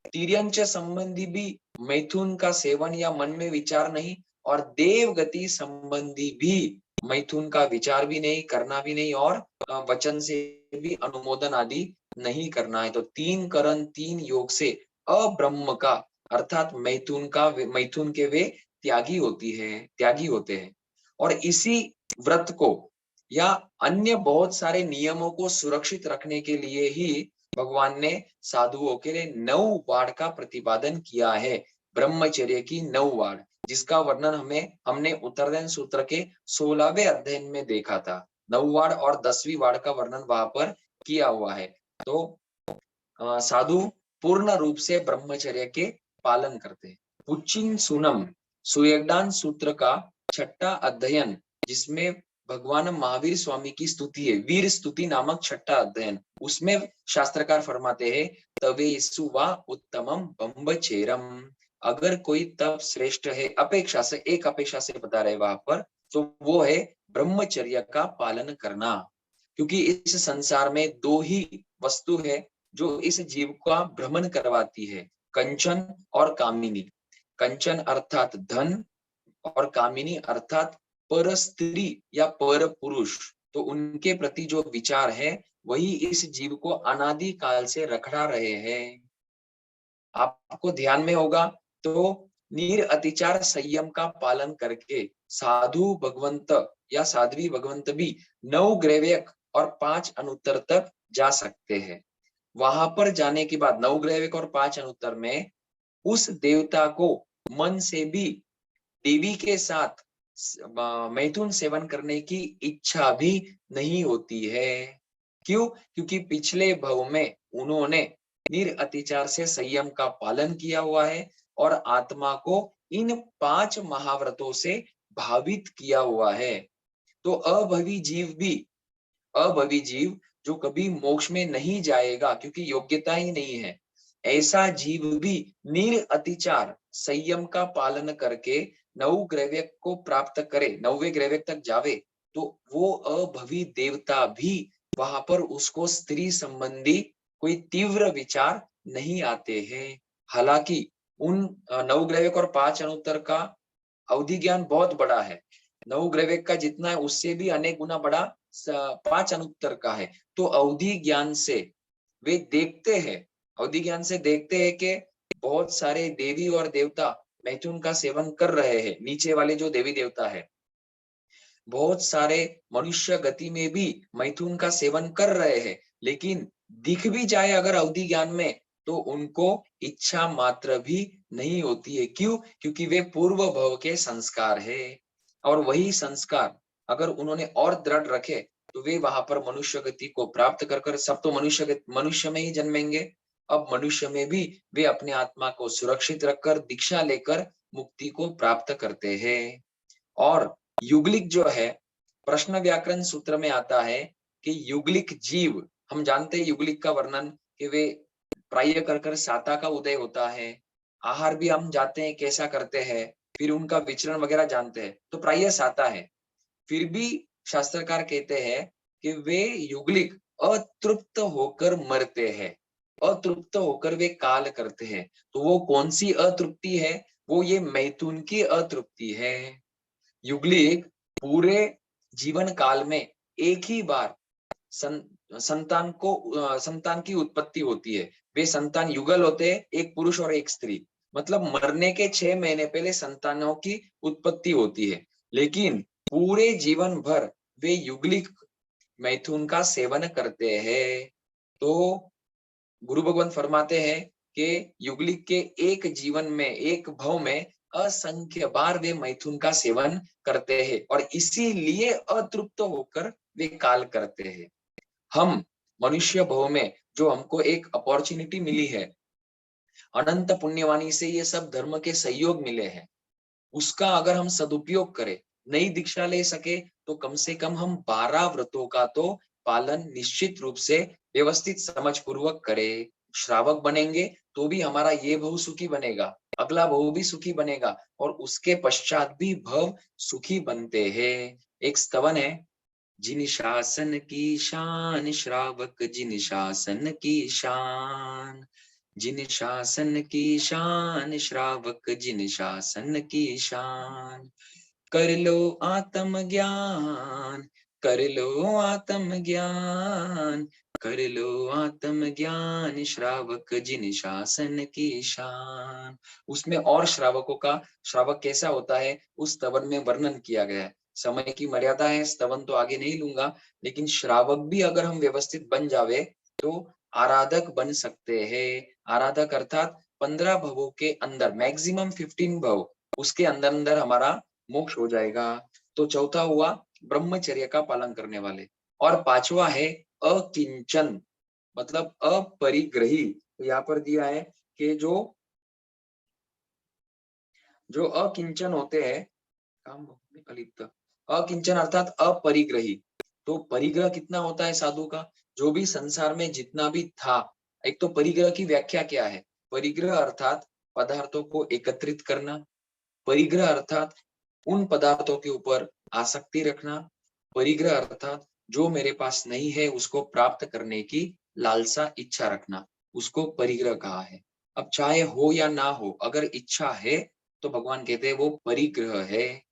तिर्यंच संबंधी भी मैथुन का सेवन या मन में विचार नहीं, और देव गति संबंधी भी मैथुन का विचार भी नहीं, करना भी नहीं, और वचन से भी अनुमोदन आदि नहीं करना है। तो 3 करण 3 योग से अब्रह्म का अर्थात मैथुन के वे त्यागी होते हैं। और इसी व्रत को या अन्य बहुत सारे नियमों को सुरक्षित रखने के लिए ही भगवान ने साधुओं के लिए 9 वाड़ का प्रतिपादन किया है। ब्रह्मचर्य की 9 वाड़, जिसका वर्णन हमने उत्तरदायन सूत्र के 16वें अध्ययन में देखा था। 9 वाड़ और 10वीं वाड़ का वर्णन वहां पर किया हुआ है। तो साधु पूर्ण रूप से ब्रह्मचर्य के पालन करते हैं। पुच्चिन सुनम सुयगदान सूत्र का 6ठा अध्ययन, जिसमें भगवान महावीर स्वामी की स्तुति है, वीर स्तुति नामक 6ठा अध्ययन, उसमें शास्त्रकार फरमाते हैं तवेसु वा उत्तमम ब्रह्मचर्यम, अगर कोई तप श्रेष्ठ है अपेक्षा से, एक अपेक्षा से बता रहे वहां पर, तो वो है ब्रह्मचर्य का पालन करना। क्योंकि इस संसार में 2 ही वस्तु है जो इस जीव का भ्रमण करवाती है, कंचन और कामिनी। कंचन अर्थात धन और कामिनी अर्थात पर स्त्री या पर पुरुष। तो उनके प्रति जो विचार है वही इस जीव को अनादि काल से रखड़ा रहे हैं। आपको ध्यान में होगा तो निरअतिचार संयम का पालन करके साधु भगवंत या साध्वी भगवंत भी 9 ग्रैवेक और 5 अनुत्तर तक जा सकते हैं। वहां पर जाने के बाद 9 ग्रैवेक और 5 अनुत्तर में उस देवता को मन से भी देवी के साथ मैथुन सेवन करने की इच्छा भी नहीं होती है। क्यों? क्योंकि पिछले भव में उन्होंने निरअतिचार से संयम का पालन किया हुआ है और आत्मा को इन 5 महाव्रतों से भावित किया हुआ है। तो अभवी जीव जो कभी मोक्ष में नहीं जाएगा क्योंकि योग्यता ही नहीं है, ऐसा जीव भी निरअतिचार संयम का पालन करके 9 ग्रैवेक को प्राप्त करे, 9वें ग्रैवेक तक जावे, तो वो अभवी देवता भी वहां पर उसको स्त्री संबंधी कोई तीव्र विचार नहीं आते हैं। हालांकि उन 9 ग्रैवेक और 5 अनुत्तर का अवधि ज्ञान बहुत बड़ा है। 9 ग्रैवेक का जितना है उससे भी अनेक गुना बड़ा 5 अनुत्तर का है। तो अवधि ज्ञान से वे देखते हैं कि बहुत सारे देवी और देवता मैथुन का सेवन कर रहे हैं। नीचे वाले जो देवी देवता है, बहुत सारे मनुष्य गति में भी मैथुन का सेवन कर रहे हैं, लेकिन दिख भी जाए अगर अवधि ज्ञान में तो उनको इच्छा मात्र भी नहीं होती है। क्यों? क्योंकि वे पूर्व भव के संस्कार है, और वही संस्कार अगर उन्होंने और दृढ़ रखे तो वे वहां पर मनुष्य गति को प्राप्त कर सब तो मनुष्य में ही जन्मेंगे। अब मनुष्य में भी वे अपने आत्मा को सुरक्षित रखकर दीक्षा लेकर मुक्ति को प्राप्त करते हैं। और युगलिक जो है, प्रश्न व्याकरण सूत्र में आता है कि युगलिक जीव, हम जानते हैं युगलिक का वर्णन कि वे प्राय कर साता का उदय होता है, आहार भी हम जानते हैं कैसा करते हैं, फिर उनका विचरण वगैरह जानते हैं, तो प्राय साता है। फिर भी शास्त्रकार कहते हैं कि वे युगलिक अतृप्त होकर मरते हैं, अतृप्त होकर वे काल करते हैं। तो वो कौन सी अतृप्ति है? वो ये मैथुन की अतृप्ति है। युगलिक पूरे जीवन काल में एक ही बार संतान की उत्पत्ति होती है। वे संतान युगल होते हैं, एक पुरुष और एक स्त्री, मतलब मरने के 6 महीने पहले संतानों की उत्पत्ति होती है। लेकिन पूरे जीवन भर वे युगलिक मैथुन का सेवन करते हैं। तो गुरु भगवान फरमाते हैं कि युगलिक के एक जीवन में, एक भव में असंख्य बार वे मैथुन का सेवन करते हैं और इसीलिए अतृप्त होकर वे काल करते हैं। हम मनुष्य भव में जो हमको एक अपॉर्चुनिटी मिली है, अनंत पुण्यवाणी से ये सब धर्म के सहयोग मिले हैं, उसका अगर हम सदुपयोग करें, नई दीक्षा ले सके, तो कम से कम हम 12 व्रतों का तो पालन निश्चित रूप से व्यवस्थित समझ पूर्वक करें। श्रावक बनेंगे तो भी हमारा ये भव सुखी बनेगा, अगला भव भी सुखी बनेगा और उसके पश्चात भी भव सुखी बनते हैं। एक स्तवन है, जिन शासन की शान श्रावक, जिन शासन की शान, जिन शासन की शान श्रावक, जिन शासन की शान, कर लो आत्म ज्ञान, कर लो आत्म ज्ञान, कर लो आत्म ज्ञान श्रावक, जिन शासन की शान। उसमें और श्रावकों का, श्रावक कैसा होता है उस स्तवन में वर्णन किया गया है। समय की मर्यादा है, स्तवन तो आगे नहीं लूंगा, लेकिन श्रावक भी अगर हम व्यवस्थित बन जावे तो आराधक बन सकते हैं। आराधक अर्थात 15 भवों के अंदर, मैक्सिमम 15 भव, उसके अंदर अंदर हमारा मोक्ष हो जाएगा। तो चौथा हुआ ब्रह्मचर्य का पालन करने वाले, और पांचवा है अकिंचन, मतलब अपरिग्रही। तो यहाँ पर दिया है कि जो जो अकिंचन होते हैं, काम अलिप्त, अकिंचन अर्थात अपरिग्रही। तो परिग्रह कितना होता है साधु का, जो भी संसार में जितना भी था। एक तो परिग्रह की व्याख्या क्या है, परिग्रह अर्थात पदार्थों को एकत्रित करना, परिग्रह अर्थात उन पदार्थों के ऊपर आसक्ति रखना, परिग्रह अर्थात जो मेरे पास नहीं है उसको प्राप्त करने की लालसा, इच्छा रखना, उसको परिग्रह कहा है। अब चाहे हो या ना हो, अगर इच्छा है तो भगवान कहते हैं वो परिग्रह है।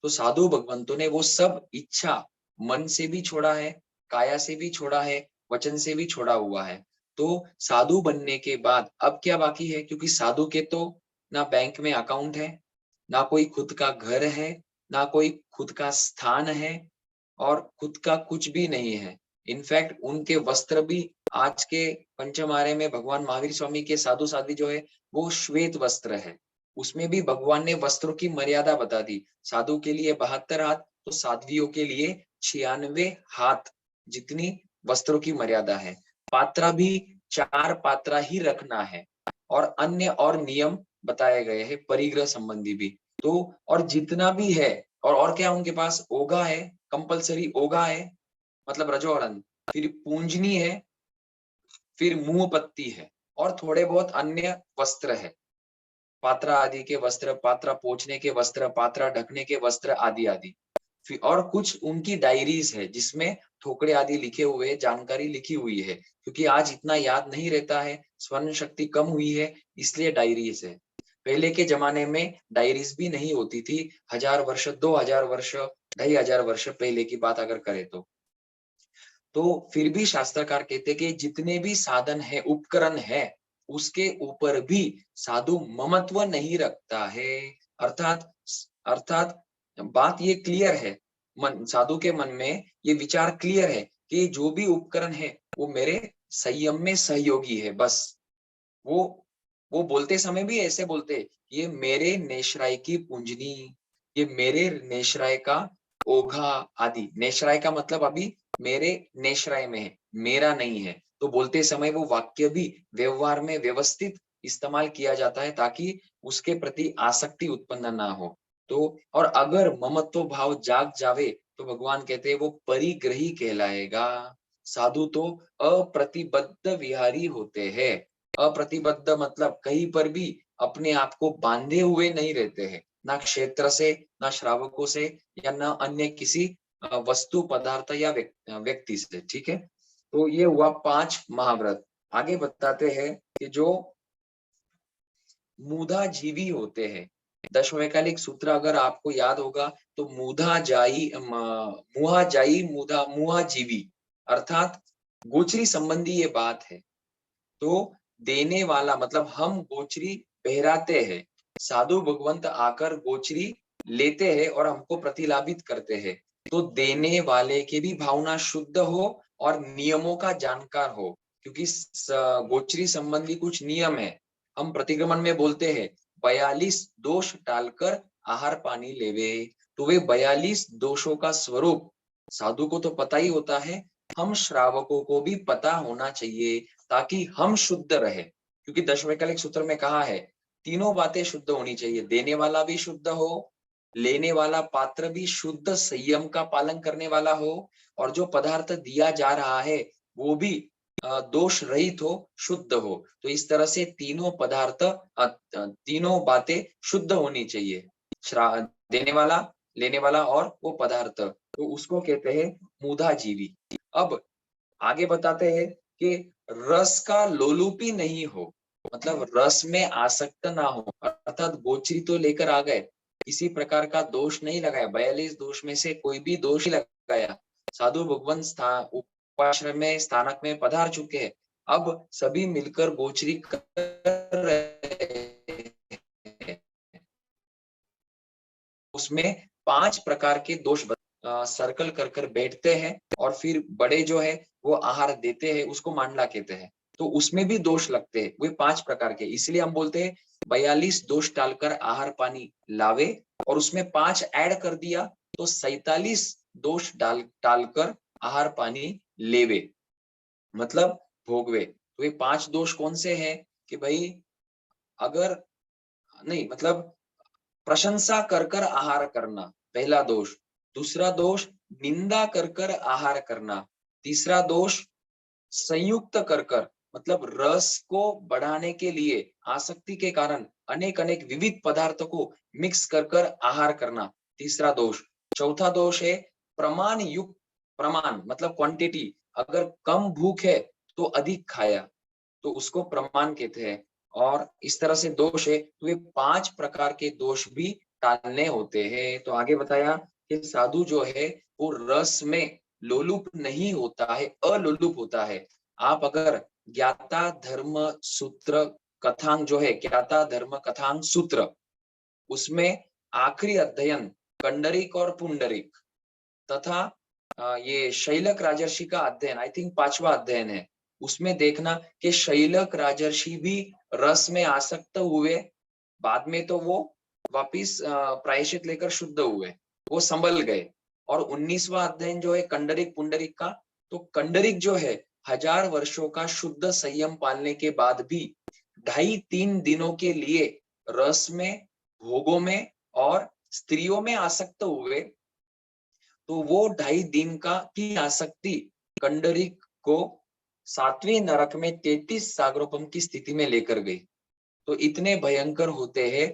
तो साधु भगवंतों ने वो सब इच्छा मन से भी छोड़ा है, काया से भी छोड़ा है, वचन से भी छोड़ा हुआ है। तो साधु बनने के बाद अब क्या बाकी है, क्योंकि साधु के तो ना बैंक में अकाउंट है, ना कोई खुद का घर है, ना कोई खुद का स्थान है, और खुद का कुछ भी नहीं है। इनफैक्ट उनके वस्त्र भी आज के पंचमारे में भगवान महावीर स्वामी के साधु साध्वी जो है वो श्वेत वस्त्र है। उसमें भी भगवान ने वस्त्रों की मर्यादा बता दी, साधु के लिए 72 हाथ, तो साध्वियों के लिए 96 हाथ जितनी वस्त्रों की मर्यादा है। पात्रा भी 4 पात्रा ही रखना है, और अन्य और नियम बताए गए हैं परिग्रह संबंधी भी। तो और जितना भी है, और क्या उनके पास ओघा है, कंपलसरी ओघा है, मतलब रजोहरण, फिर पूंजनी है, फिर मुंह पत्ती है, और थोड़े बहुत अन्य वस्त्र है, पात्रा आदि के वस्त्र, पात्रा पोंछने के वस्त्र, पात्रा ढकने के वस्त्र आदि आदि। और कुछ उनकी डायरीज है जिसमें ठोकरे आदि लिखे हुए, जानकारी लिखी हुई है, क्योंकि आज इतना याद नहीं रहता है, स्मरण शक्ति कम हुई है, इसलिए डायरीज है। पहले के जमाने में डायरीज भी नहीं होती थी, 1000 वर्ष, 2000 वर्ष, 2500 वर्ष पहले की बात अगर करें तो फिर भी शास्त्रकार कहते कि जितने भी साधन है, उपकरण है, उसके ऊपर भी साधु ममत्व नहीं रखता है। अर्थात अर्थात बात ये क्लियर है, मन, साधु के मन में ये विचार क्लियर है कि जो भी उपकरण है वो मेरे संयम में सहयोगी है, बस। वो वो बोलते समय भी ऐसे बोलते, ये मेरे नेशराय की पूंजनी, ये मेरे नेशराय का ओघा आदि। नेशराय का मतलब अभी मेरे नेशराय में है, मेरा नहीं है। तो बोलते समय वो वाक्य भी व्यवहार में व्यवस्थित इस्तेमाल किया जाता है ताकि उसके प्रति आसक्ति उत्पन्न ना हो। तो और अगर ममत्व भाव जाग जावे तो भगवान कहते हैं वो परिग्रही कहलाएगा। साधु तो अप्रतिबद्ध विहारी होते हैं। अप्रतिबद्ध मतलब कहीं पर भी अपने आप को बांधे हुए नहीं रहते हैं, ना क्षेत्र से, ना श्रावकों से, या ना अन्य किसी वस्तु, पदार्थ या व्यक्ति से। ठीक है, तो ये हुआ 5 महाव्रत। आगे बताते हैं कि जो मूधा जीवी होते हैं, दशवैकालिक सूत्र अगर आपको याद होगा तो मूधा जाई, मुहा जाई, मूधा मुहा जीवी, अर्थात गोचरी संबंधी ये बात है। तो देने वाला मतलब हम गोचरी पहराते हैं, साधु भगवंत आकर गोचरी लेते हैं और हमको प्रतिलाभित करते हैं, तो देने वाले की भी भावना शुद्ध हो और नियमों का जानकार हो, क्योंकि गोचरी संबंधी कुछ नियम है। हम प्रतिक्रमण में बोलते हैं 42 दोष टालकर आहार पानी लेवे, तो वे 42 दोषों का स्वरूप साधु को तो पता ही होता है, हम श्रावकों को भी पता होना चाहिए ताकि हम शुद्ध रहे, क्योंकि दशवैकल्पिक सूत्र में कहा है तीनों बातें शुद्ध होनी चाहिए, देने वाला भी शुद्ध हो, लेने वाला पात्र भी शुद्ध संयम का पालन करने वाला हो, और जो पदार्थ दिया जा रहा है वो भी दोष रहित हो, शुद्ध हो। तो इस तरह से तीनों पदार्थ तीनों बातें शुद्ध होनी चाहिए, देने वाला, लेने वाला और वो पदार्थ, तो उसको कहते हैं मूढ़ा जीवी। अब आगे बताते हैं कि रस का लोलुपी नहीं हो, मतलब रस में आसक्त ना हो, अर्थात गोचरी तो लेकर आ गए, किसी प्रकार का दोष नहीं लगाया, 42 दोष में से कोई भी दोष नहीं लगाया, साधु भगवान उपाश्रम में स्थानक में पधार चुके हैं, अब सभी मिलकर गोचरी कर रहे हैं। उसमें 5 प्रकार के दोष सर्कल कर कर बैठते हैं और फिर बड़े जो है वो आहार देते हैं, उसको मांडला कहते हैं, तो उसमें भी दोष लगते हैं, वे 5 प्रकार के, इसलिए हम बोलते हैं 42 दोष डालकर आहार पानी लावे, और उसमें 5 ऐड कर दिया तो 47 दोष डालकर आहार पानी लेवे, मतलब भोगवे। तो ये 5 दोष कौन से हैं कि भाई, अगर नहीं मतलब प्रशंसा कर कर आहार करना, पहला दोष। दूसरा दोष निंदा कर कर आहार करना। तीसरा दोष संयुक्त कर कर, मतलब रस को बढ़ाने के लिए आसक्ति के कारण अनेक अनेक विविध पदार्थों को मिक्स कर कर आहार करना, तीसरा दोष। चौथा दोष है प्रमाण युक्त, प्रमाण मतलब क्वांटिटी, अगर कम भूख है तो अधिक खाया, तो उसको प्रमाण कहते हैं, और इस तरह से दोष है, तो ये 5 प्रकार के दोष भी टालने होते हैं। तो आगे बताया कि साधु जो है वो रस में लोलुप नहीं होता है, अलोलुप होता है। आप अगर ज्ञाता धर्म सूत्र कथांग जो है, ज्ञाता धर्म कथांग सूत्र, उसमें आखिरी अध्ययन कंडरिक और पुंडरिक तथा ये शैलक राजर्षि का अध्ययन, आई थिंक 5वां अध्ययन है, उसमें देखना कि शैलक राजर्षि भी रस में आसक्त हुए, बाद में तो वो वापिस प्रायश्चित लेकर शुद्ध हुए, वो संभल गए। और 19वां अध्ययन जो है कंडरिक पुंडरिक का, तो कंडरिक जो है 1000 वर्षों का शुद्ध संयम पालने के बाद भी 2.5-3 दिनों के लिए रस में, भोगों में और स्त्रियों में आसक्त हुए, तो वो 2.5 दिन का की आसक्ति कंडरिक को 7वें नरक में 33 सागरोपम की स्थिति में लेकर गई। तो इतने भयंकर होते हैं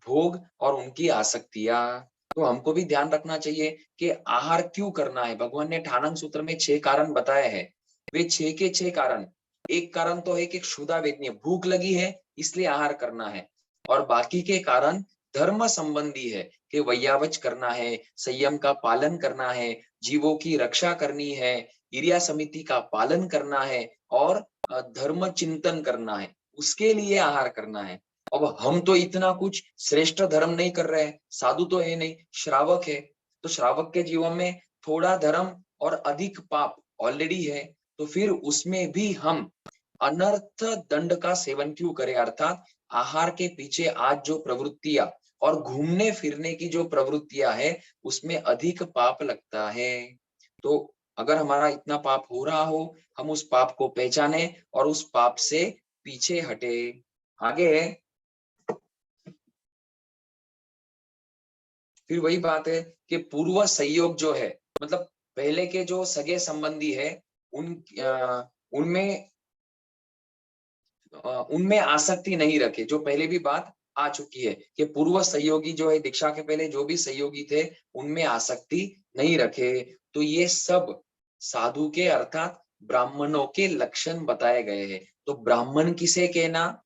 भोग और उनकी आसक्तियां। तो हमको भी ध्यान रखना चाहिए कि आहार क्यों करना है। भगवान ने ठानंग सूत्र में 6 कारण बताए हैं, वे 6 के 6 कारण, एक कारण तो है कि क्षुधा वेदनीय, भूख लगी है इसलिए आहार करना है, और बाकी के कारण धर्म संबंधी है कि वैयावच करना है, संयम का पालन करना है, जीवों की रक्षा करनी है, इरिया समिति का पालन करना है, और धर्म चिंतन करना है, उसके लिए आहार करना है। अब हम तो इतना कुछ श्रेष्ठ धर्म नहीं कर रहे हैं, साधु तो है नहीं, श्रावक है, तो श्रावक के जीवन में थोड़ा धर्म और अधिक पाप ऑलरेडी है, तो फिर उसमें भी हम अनर्थ दंड का सेवन क्यों करें, अर्थात आहार के पीछे आज जो प्रवृत्तियां और घूमने फिरने की जो प्रवृत्तियां है उसमें अधिक पाप लगता है। तो अगर हमारा इतना पाप हो रहा हो, हम उस पाप को पहचाने और उस पाप से पीछे हटे। आगे है, फिर वही बात है कि पूर्व संयोग जो है, मतलब पहले के जो सगे संबंधी है उन उनमें उनमें आसक्ति नहीं रखे, जो पहले भी बात आ चुकी है कि पूर्व सहयोगी जो है, दीक्षा के पहले जो भी सहयोगी थे उनमें आसक्ति नहीं रखे। तो ये सब साधु के अर्थात ब्राह्मणों के लक्षण बताए गए हैं। तो ब्राह्मण किसे कहना,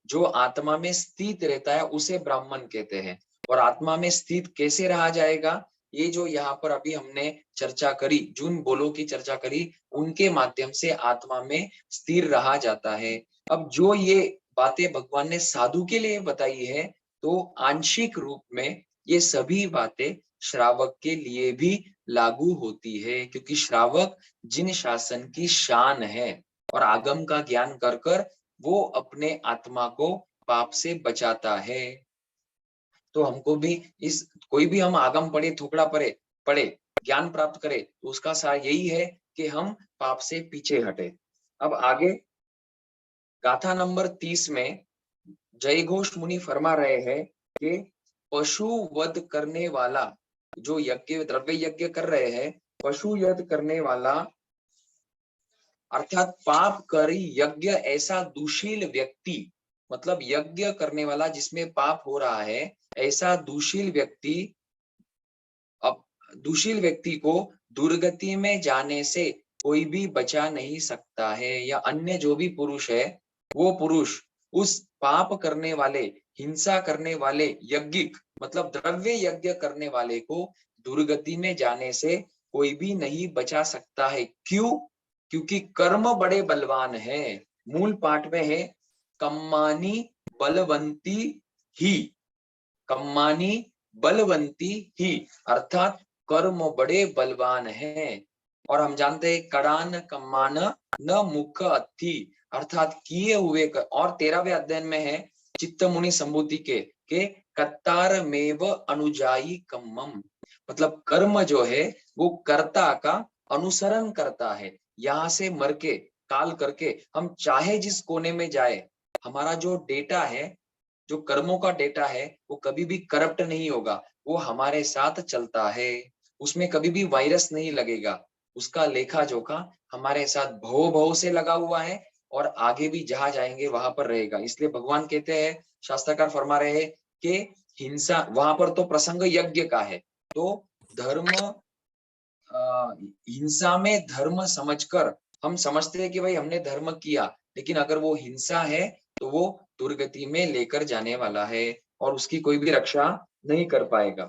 जो आत्मा में स्थित रहता है उसे ब्राह्मण कहते हैं। और आत्मा में स्थित कैसे रहा जाएगा, ये जो यहाँ पर अभी हमने चर्चा करी, जिन बोलों की चर्चा करी, उनके माध्यम से आत्मा में स्थिर रहा जाता है। अब जो ये बातें भगवान ने साधु के लिए बताई है, तो आंशिक रूप में ये सभी बातें श्रावक के लिए भी लागू होती है, क्योंकि श्रावक जिन शासन की शान है और आगम का ज्ञान कर कर वो अपने आत्मा को पाप से बचाता है। तो हमको भी इस कोई भी हम आगम पढ़े, थोकड़ा पढ़े पढ़े, ज्ञान प्राप्त करे, तो उसका सार यही है कि हम पाप से पीछे हटे। अब आगे गाथा नंबर 30 में जय घोष मुनि फरमा रहे हैं कि पशु वध करने वाला, जो यज्ञ द्रव्य यज्ञ कर रहे हैं, पशु वध करने वाला अर्थात पाप करी यज्ञ ऐसा दुशील व्यक्ति, मतलब यज्ञ करने वाला जिसमें पाप हो रहा है, ऐसा दुशील व्यक्ति अब दुशील व्यक्ति को दुर्गति में जाने से कोई भी बचा नहीं सकता है, या अन्य जो भी पुरुष है वो पुरुष उस पाप करने वाले, हिंसा करने वाले यज्ञिक मतलब द्रव्य यज्ञ करने वाले को दुर्गति में जाने से कोई भी नहीं बचा सकता है। क्यों? क्योंकि कर्म बड़े बलवान है। मूल पाठ में है कम्मानी बलवंती ही, कम्मानी बलवंती ही, अर्थात कर्म बड़े बलवान हैं। और हम जानते हैं कड़ान कम्मान न मुख अथी, अर्थात किए हुए और 13वें अध्ययन में है चित्त मुनि संबुद्धि के कत्तार मेव अनुजाई कम्मम, मतलब कर्म जो है वो कर्ता का अनुसरण करता है। यहाँ से मर के काल करके हम चाहे जिस कोने में जाए, हमारा जो डेटा है, जो कर्मों का डेटा है, वो कभी भी करप्ट नहीं होगा, वो हमारे साथ चलता है, उसमें कभी भी वायरस नहीं लगेगा, उसका लेखा जोखा हमारे साथ भव भव से लगा हुआ है और आगे भी जहां जाएंगे वहां पर रहेगा। इसलिए भगवान कहते हैं, शास्त्रकार फरमा रहे हैं कि हिंसा, वहां पर तो प्रसंग यज्ञ का है, तो धर्म हिंसा में धर्म समझकर हम समझते हैं कि भाई हमने धर्म किया, लेकिन अगर वो हिंसा है तो वो दुर्गति में लेकर जाने वाला है और उसकी कोई भी रक्षा नहीं कर पाएगा।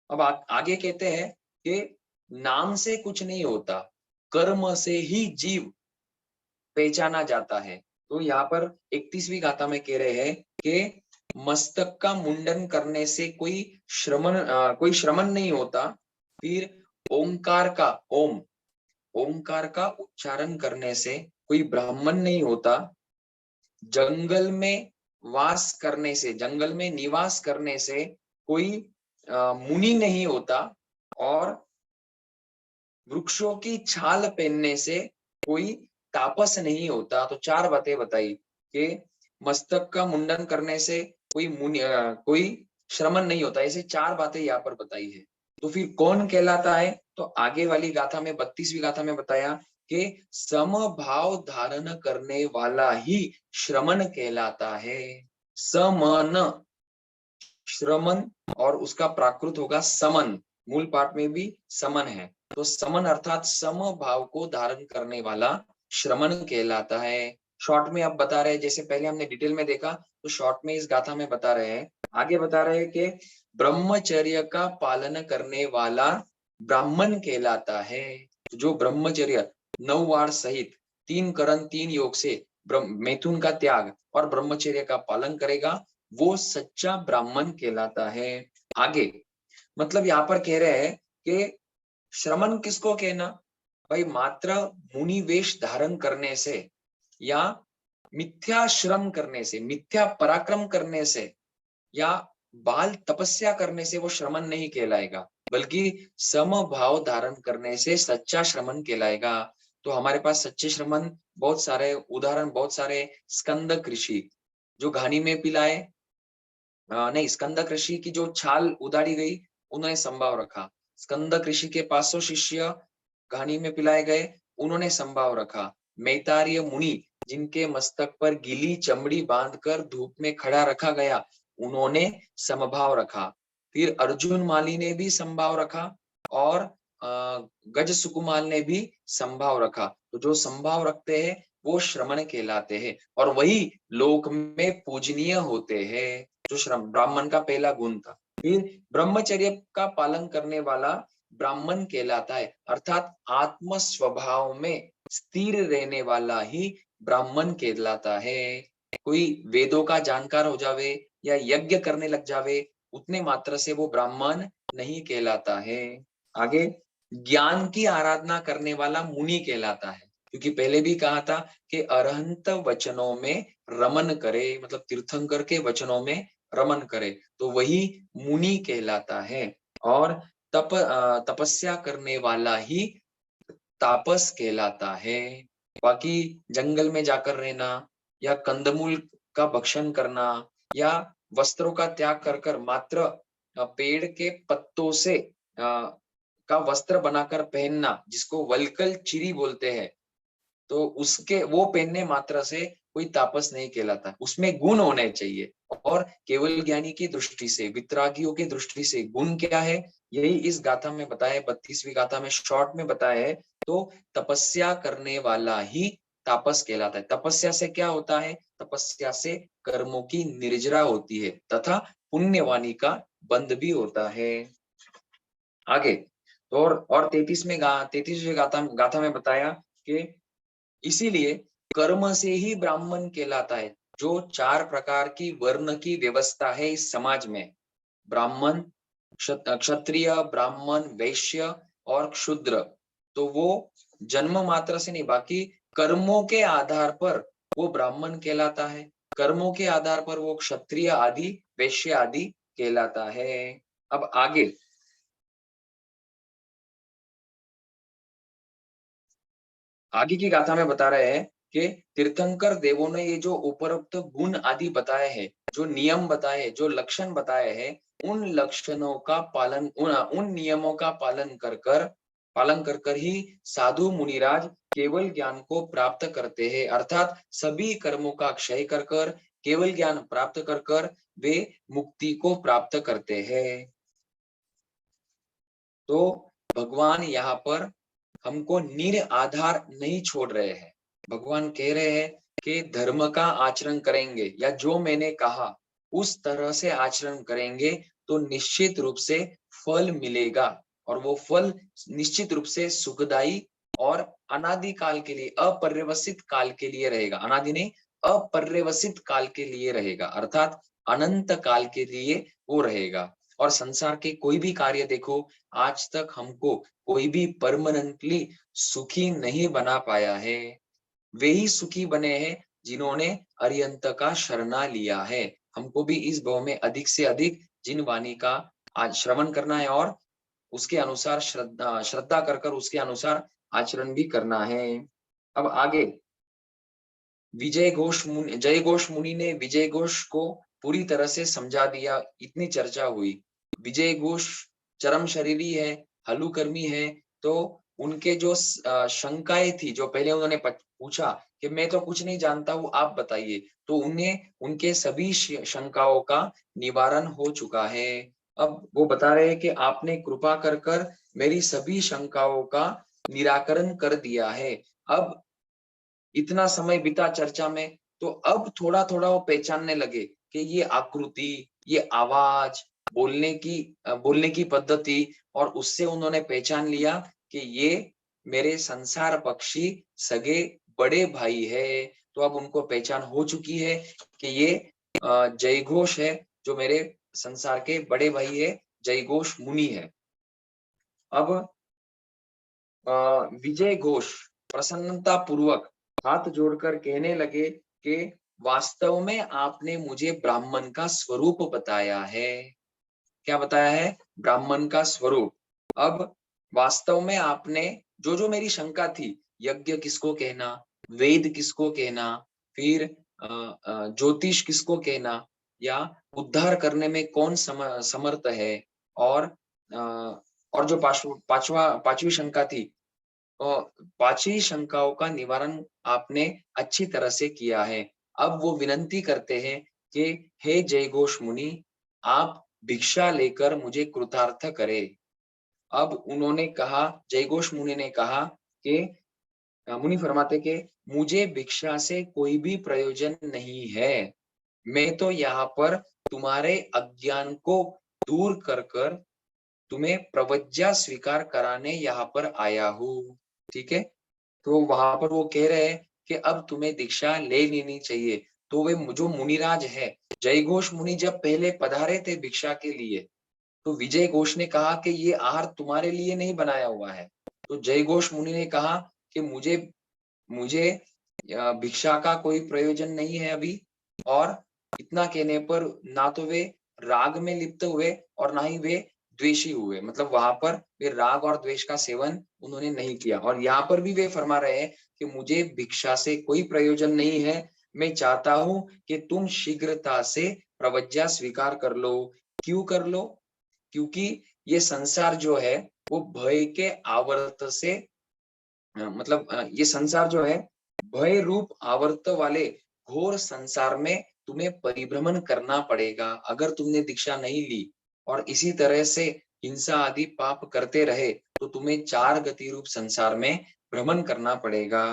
अब आगे कहते हैं कि नाम से कुछ नहीं होता, कर्म से ही जीव पहचाना जाता है। तो यहाँ पर 31वीं गाथा में कह रहे हैं कि मस्तक का मुंडन करने से कोई श्रमण नहीं होता। फिर ओंकार का ओंकार का उच्चारण करने से कोई ब्राह्मण नहीं होता। जंगल में वास करने से, जंगल में निवास करने से कोई मुनि नहीं होता। और वृक्षों की छाल पहनने से कोई तापस नहीं होता। तो 4 बातें बताई कि मस्तक का मुंडन करने से कोई श्रमण नहीं होता, ऐसे 4 बातें यहाँ पर बताई है। तो फिर कौन कहलाता है? तो आगे वाली गाथा में 32वीं गाथा में बताया कि समभाव धारण करने वाला ही श्रमण कहलाता है। समन, श्रमण और उसका प्राकृत होगा समन, मूल पाठ में भी समन है, तो समन अर्थात समभाव को धारण करने वाला श्रमण कहलाता है। शॉर्ट में अब बता रहे हैं, जैसे पहले हमने डिटेल में देखा, तो शॉर्ट में इस गाथा में बता रहे हैं, आगे बता रहे हैं कि ब्रह्मचर्य का पालन करने वाला ब्राह्मण कहलाता है। तो जो ब्रह्मचर्य 9 वार सहित 3 करण 3 योग से मैथुन का त्याग और ब्रह्मचर्य का पालन करेगा, वो सच्चा ब्राह्मण कहलाता है। आगे मतलब यहाँ पर कह रहे हैं कि श्रमण किसको कहना? भाई मात्र मुनि वेश धारण करने से या मिथ्या श्रम करने से, मिथ्या पराक्रम करने से या बाल तपस्या करने से वो श्रमण नहीं कहलाएगा, बल्कि समभाव धारण करने से सच्चा श्रमण कहलाएगा। तो हमारे पास सच्चे श्रमण बहुत सारे उदाहरण, बहुत सारे। स्कंदक ऋषि जो घानी में पिलाए, नहीं, स्कंदक ऋषि की जो छाल उदाड़ी गई उन्होंने संभाव रखा। स्कंदक ऋषि के 500 शिष्य घानी में पिलाए गए, उन्होंने संभाव रखा। मैतार्य मुनि जिनके मस्तक पर गीली चमड़ी बांधकर धूप में खड़ा रखा गया, उन्होंने समभाव रखा। फिर अर्जुन माली ने भी संभाव रखा और गज सुकुमाल ने भी संभाव रखा। तो जो संभाव रखते हैं वो श्रमण कहलाते हैं और वही लोक में पूजनीय होते हैं, जो श्रम ब्राह्मण का पहला गुण था। फिर ब्रह्मचर्य का पालन करने वाला ब्राह्मण कहलाता है, अर्थात आत्म स्वभाव में स्थिर रहने वाला ही ब्राह्मण कहलाता है। कोई वेदों का जानकार हो जावे या यज्ञ करने लग जावे, उतने मात्र से वो ब्राह्मण नहीं कहलाता है। आगे, ज्ञान की आराधना करने वाला मुनि कहलाता है, क्योंकि पहले भी कहा था कि अरहंत वचनों में रमन करे, मतलब तीर्थंकर के वचनों में रमन करे, तो वही मुनि कहलाता है। और तपस्या करने वाला ही तापस कहलाता है। बाकी जंगल में जाकर रहना या कंदमूल का भक्षण करना या वस्त्रों का त्याग कर कर मात्र पेड़ के पत्तों से का वस्त्र बनाकर पहनना, जिसको वल्कल चिरी बोलते हैं, तो उसके वो पहनने मात्र से कोई तापस नहीं कहलाता, उसमें गुण होने चाहिए। और केवल ज्ञानी की दृष्टि से, वितरागियों की दृष्टि से गुण क्या है, यही इस गाथा में बताया है, 32वीं गाथा में शॉर्ट में बताया है। तो तपस्या करने वाला ही तापस कहलाता है। तपस्या से क्या होता है? तपस्या से कर्मों की निर्जरा होती है तथा पुण्यवाणी का बंध भी होता है। आगे, तो और 33वीं गाथा गाथा में बताया कि इसीलिए कर्म से ही ब्राह्मण कहलाता है। जो 4 प्रकार की वर्ण की व्यवस्था है इस समाज में, ब्राह्मण, क्षत्रिय, ब्राह्मण, वैश्य और शूद्र, तो वो जन्म मात्र से नहीं, बाकी कर्मों के आधार पर वो ब्राह्मण कहलाता है। कर्मों के आधार पर वो क्षत्रिय आदि, वैश्य आदि कहलाता है। अब आगे की गाथा में बता रहे हैं कि तीर्थंकर देवों ने ये जो उपरोक्त गुण आदि बताए हैं, जो नियम बताए हैं, जो लक्षण बताए हैं, उन लक्षणों का पालन, उन नियमों का पालन कर कर ही साधु मुनिराज केवल ज्ञान को प्राप्त करते हैं। अर्थात सभी कर्मों का क्षय कर कर, केवल ज्ञान प्राप्त कर कर वे मुक्ति को प्राप्त करते हैं। तो भगवान यहाँ पर हमको निराधार नहीं छोड़ रहे हैं। भगवान कह रहे हैं कि धर्म का आचरण करेंगे या जो मैंने कहा उस तरह से आचरण करेंगे तो निश्चित रूप से फल मिलेगा, और वो फल निश्चित रूप से सुखदायी और अनादि काल के लिए, अपर्यवसित काल के लिए रहेगा। अनादि नहीं, अपर्यवसित काल के लिए रहेगा, अर्थात अनंत काल के लिए वो रहेगा। और संसार के कोई भी कार्य देखो, आज तक हमको कोई भी परमानेंटली सुखी नहीं बना पाया है। वे ही सुखी बने हैं जिन्होंने अरिहंत का शरणा लिया है। हमको भी इस भाव में अधिक से अधिक जिन वाणी का आज श्रवण करना है और उसके अनुसार श्रद्धा कर कर उसके अनुसार आचरण भी करना है। अब आगे, जय घोष मुनि ने विजय घोष को पूरी तरह से समझा दिया, इतनी चर्चा हुई। विजय घोष चरम शरीरी है, हलुकर्मी है, तो उनके जो शंकाएं थी, जो पहले उन्होंने पूछा कि मैं तो कुछ नहीं जानता हूँ, आप बताइए, तो उन्हें उनके सभी शंकाओं का निवारण हो चुका है। अब वो बता रहे हैं कि आपने कृपा कर कर मेरी सभी शंकाओं का निराकरण कर दिया है। अब इतना समय बीता चर्चा में, तो अब थोड़ा थोड़ा वो पहचानने लगे कि ये आकृति, ये आवाज, बोलने की पद्धति, और उससे उन्होंने पहचान लिया कि ये मेरे संसार पक्षी सगे बड़े भाई है। तो अब उनको पहचान हो चुकी है कि ये जयघोष है, जो मेरे संसार के बड़े भाई है, जयघोष मुनि है। अब विजय घोष प्रसन्नता पूर्वक हाथ जोड़कर कहने लगे कि वास्तव में आपने मुझे ब्राह्मण का स्वरूप बताया है। क्या बताया है? ब्राह्मण का स्वरूप। अब वास्तव में आपने जो जो मेरी शंका थी, यज्ञ किसको कहना, वेद किसको कहना, फिर ज्योतिष किसको कहना, या उद्धार करने में कौन समर्थ है, और और जो पांचवी शंका थी, पांचवी शंकाओं का निवारण आपने अच्छी तरह से किया है। अब वो विनंती करते हैं कि हे जयघोष मुनि, आप भिक्षा लेकर मुझे कृतार्थ करे। अब उन्होंने कहा, जयघोष मुनि ने कहा कि मुनि फरमाते कि मुझे भिक्षा से कोई भी प्रयोजन नहीं है। मैं तो यहाँ पर तुम्हारे अज्ञान को दूर कर कर तुम्हें प्रवज्ञा स्वीकार कराने यहाँ पर आया हूँ। ठीक है? तो वहां पर वो कह रहे हैं कि अब तुम्हें दीक्षा ले लेनी चाहिए। तो वे जो मुनिराज है, जय घोष मुनि जब पहले पधारे थे भिक्षा के लिए, तो विजय घोष ने कहा कि ये आहार तुम्हारे लिए नहीं बनाया हुआ है। तो जय घोष मुनि ने कहा कि मुझे मुझे भिक्षा का कोई प्रयोजन नहीं है अभी। और इतना कहने पर ना तो वे राग में लिप्त हुए और ना ही वे द्वेषी हुए, मतलब वहां पर वे राग और द्वेष का सेवन उन्होंने नहीं किया। और यहाँ पर भी वे फरमा रहे हैं कि मुझे भिक्षा से कोई प्रयोजन नहीं है, मैं चाहता हूं कि तुम शीघ्रता से प्रवज्ञा स्वीकार कर लो। क्यों कर लो? क्योंकि ये संसार जो है वो भय के आवर्त से ये संसार जो है भय रूप आवर्त वाले घोर संसार में तुम्हें परिभ्रमण करना पड़ेगा अगर तुमने दीक्षा नहीं ली। और इसी तरह से हिंसा आदि पाप करते रहे तो तुम्हें चार गति रूप संसार में भ्रमण करना पड़ेगा।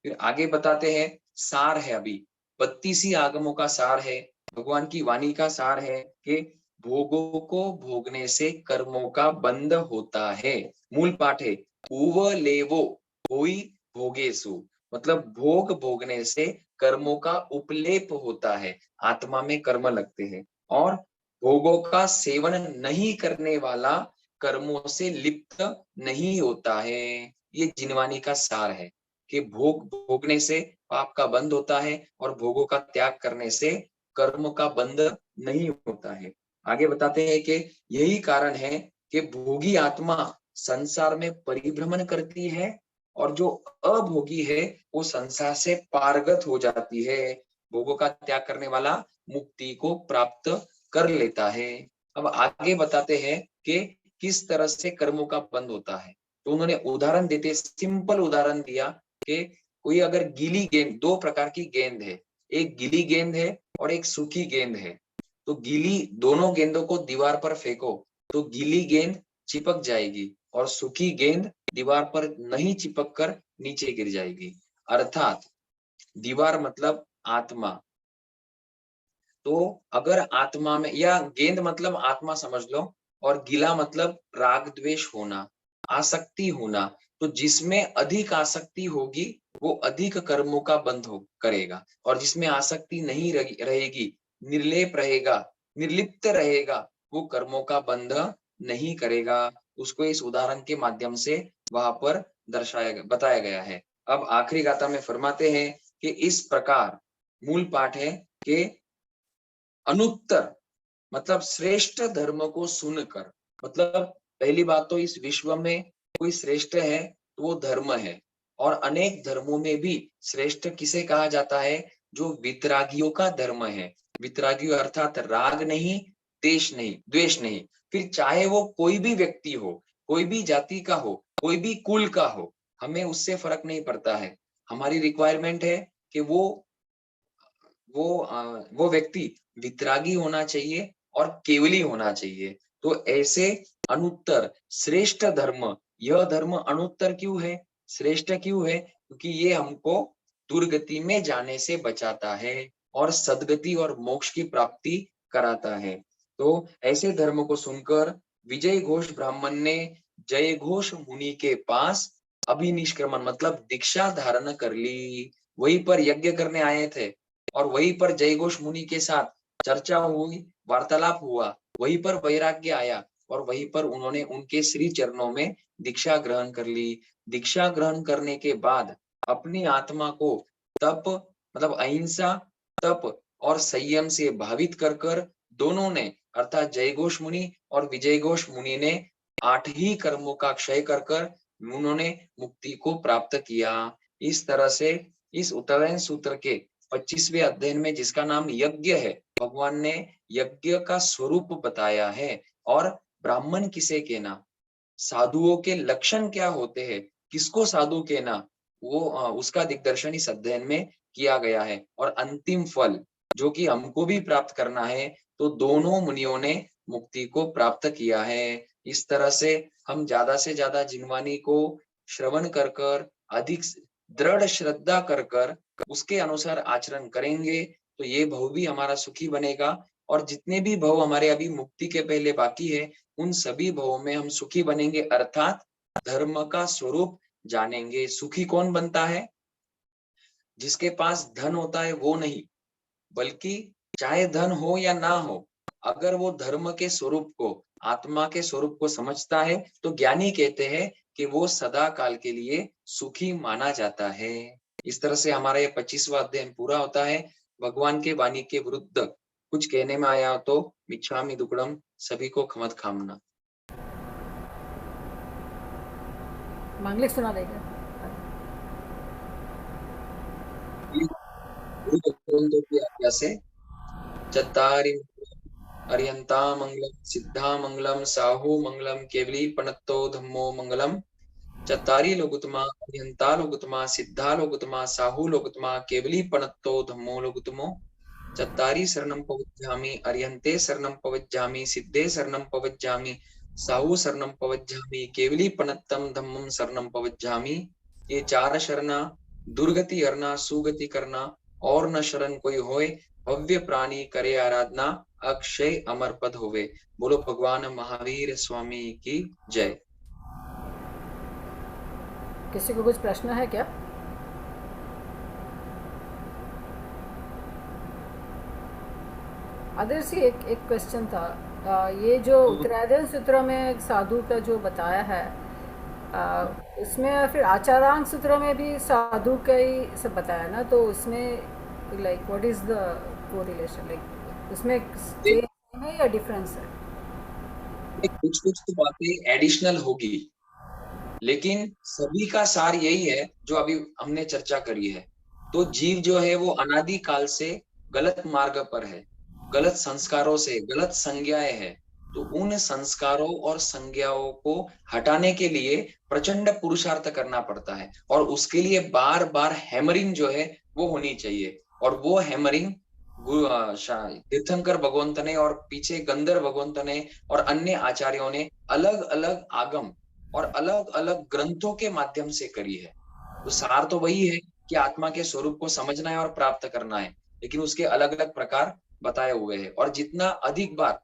फिर आगे बताते हैं, सार है अभी 32 आगमों का सार है, भगवान की वाणी का सार है कि भोगों को भोगने से कर्मों का बंध होता है। मूल पाठ है, उव लेवो होई भोगेसु, मतलब भोग भोगने से कर्मों का उपलेप होता है, आत्मा में कर्म लगते हैं। और भोगों का सेवन नहीं करने वाला कर्मों से लिप्त नहीं होता है। ये जिनवानी का सार है कि भोग भोगने से पाप का बंध होता है और भोगों का त्याग करने से कर्म का बंध नहीं होता है। आगे बताते हैं कि यही कारण है कि भोगी आत्मा संसार में परिभ्रमण करती है और जो अभोगी है वो संसार से पारगत हो जाती है। भोगों का त्याग करने वाला मुक्ति को प्राप्त कर लेता है। अब आगे बताते हैं कि किस तरह से कर्मों का बंध होता है। तो उन्होंने उदाहरण देते, सिंपल उदाहरण दिया कि कोई अगर गीली गेंद, दो प्रकार की गेंद है, एक गीली गेंद है और एक सूखी गेंद है। तो गीली दोनों गेंदों को दीवार पर फेंको तो गीली गेंद चिपक जाएगी और सूखी गेंद दीवार पर नहीं चिपक कर नीचे गिर जाएगी। अर्थात दीवार मतलब आत्मा। तो अगर आत्मा में, या गेंद मतलब आत्मा समझ लो, और गीला मतलब राग द्वेष होना, आसक्ति होना। तो जिसमें अधिक आसक्ति होगी वो अधिक कर्मों का बंध करेगा, और जिसमें आसक्ति नहीं रहेगी, निर्लेप रहेगा, निर्लिप्त रहेगा, वो कर्मों का बंध नहीं करेगा। उसको इस उदाहरण के माध्यम से वहां पर बताया गया है। अब आखिरी गाथा में फरमाते हैं कि इस प्रकार मूल पाठ है कि अनुत्तर मतलब श्रेष्ठ धर्म को सुनकर, मतलब पहली बात तो इस विश्व में कोई श्रेष्ठ है तो वो धर्म है। और अनेक धर्मों में भी श्रेष्ठ किसे कहा जाता है? जो वितरागियों का धर्म है। वितरागी अर्थात राग नहीं, देश नहीं, द्वेष नहीं। फिर चाहे वो कोई भी व्यक्ति हो, कोई भी जाति का हो, कोई भी कुल का हो, हमें उससे फर्क नहीं पड़ता है। हमारी रिक्वायरमेंट है कि वो व्यक्ति वितरागी होना चाहिए और केवली होना चाहिए। तो ऐसे अनुत्तर श्रेष्ठ धर्म, यह धर्म अनुत्तर क्यों है, श्रेष्ठ क्यों है? क्योंकि ये हमको दुर्गति में जाने से बचाता है और सदगति और मोक्ष की प्राप्ति कराता है। तो ऐसे धर्म को सुनकर विजय घोष ब्राह्मण ने जय घोष मुनि के पास अभिनिष्क्रमण मतलब दीक्षा धारण कर ली। वहीं पर यज्ञ करने आए थे और वहीं पर जय घोष मुनि के साथ चर्चा हुई, वार्तालाप हुआ, वहीं पर वैराग्य आया और वहीं पर उन्होंने उनके श्री चरणों में दीक्षा ग्रहण कर ली। दीक्षा ग्रहण करने के बाद अपनी आत्मा को तप मतलब अहिंसा, तप और संयम से भावित कर कर दोनों ने, अर्थात जय घोष मुनि और विजय घोष मुनि ने 8 ही कर्मों का क्षय कर कर उन्होंने मुक्ति को प्राप्त किया। इस तरह से इस उत्तरायण सूत्र के 25वें अध्ययन में, जिसका नाम यज्ञ है, भगवान ने यज्ञ का स्वरूप बताया है और ब्राह्मण किसे कहना, साधुओं के लक्षण क्या होते हैं, किसको साधु कहना, वो उसका दिग्दर्शन इस अध्ययन में किया गया है। और अंतिम फल जो कि हमको भी प्राप्त करना है, तो दोनों मुनियों ने मुक्ति को प्राप्त किया है। इस तरह से हम ज्यादा से ज्यादा जिनवानी को श्रवण कर कर, अधिक दृढ़ श्रद्धा कर कर उसके अनुसार आचरण करेंगे तो ये भव भी हमारा सुखी बनेगा। और जितने भी भव हमारे अभी मुक्ति के पहले बाकी है, उन सभी भवों में हम सुखी बनेंगे, अर्थात धर्म का स्वरूप जानेंगे। सुखी कौन बनता है? जिसके पास धन होता है वो नहीं, बल्कि चाहे धन हो या ना हो, अगर वो धर्म के स्वरूप को, आत्मा के स्वरूप को समझता है, तो ज्ञानी कहते हैं कि वो सदा काल के लिए सुखी माना जाता है। इस तरह से हमारा ये 25वां अध्याय पूरा होता है। भगवान के वाणी के विरुद्ध कुछ कहने में आया हो तो मिच्छामि दुक्कडम, सभी को क्षमत कामना। मांगलिक सुना देगा। की आज्ञा से चत्तारि अर्यंता मंगलम, सिद्धा मंगलम, साहू मंगलम, केवली पनत्तो धम्मो मंगलम। चत्तारि लोकुतमा, अर्यंता लोकुतमा, सिद्धा लोकुतमा, साहू लोकुतमा, केवली पनत्तो धम्मो लोकुतमो। चत्तारि शरणं पवज्जामि, अर्यन्ते शरणं पवज्जामि, सिद्धे शरणं पवज्जामि, साहू शरणं पवज्जामि, केवली पनत्तम धम्मम शरणं पवज्जामि। ये चार शरणा दुर्गति हरना, सुगति करना, और न शरण कोई होए, भव्य प्राणी करे आराधना, अक्षय अमर पद होवे। बोलो भगवान महावीर स्वामी की जय। किसी को कुछ प्रश्न है क्या? आदर्श जी, एक क्वेश्चन था। ये जो उत्तरायण सूत्र में एक साधु का जो बताया है, उसमें फिर आचारांग सूत्र में भी साधु का ही सब बताया ना, तो उसमें like what is the correlation, like उसमें सेम है या डिफरेंस है? कुछ कुछ तो बातें एडिशनल होगी, लेकिन सभी का सार यही है जो अभी हमने चर्चा करी है। तो जीव जो है वो अनादि काल से गलत मार्ग पर है, गलत संस्कारों से, गलत संज्ञाएं है। तो उन संस्कारों और संज्ञाओं को हटाने के लिए प्रचंड पुरुषार्थ करना पड़ता है, और उसके लिए बार बार हैमरिंग जो है वो होनी चाहिए। और वो हैमरिंग तीर्थंकर भगवंत ने और पीछे गंधर भगवंत ने और अन्य आचार्यों ने अलग अलग आगम और अलग अलग ग्रंथों के माध्यम से करी है। तो सार तो वही है कि आत्मा के स्वरूप को समझना है और प्राप्त करना है, लेकिन उसके अलग अलग प्रकार बताए हुए हैं। और जितना अधिक बार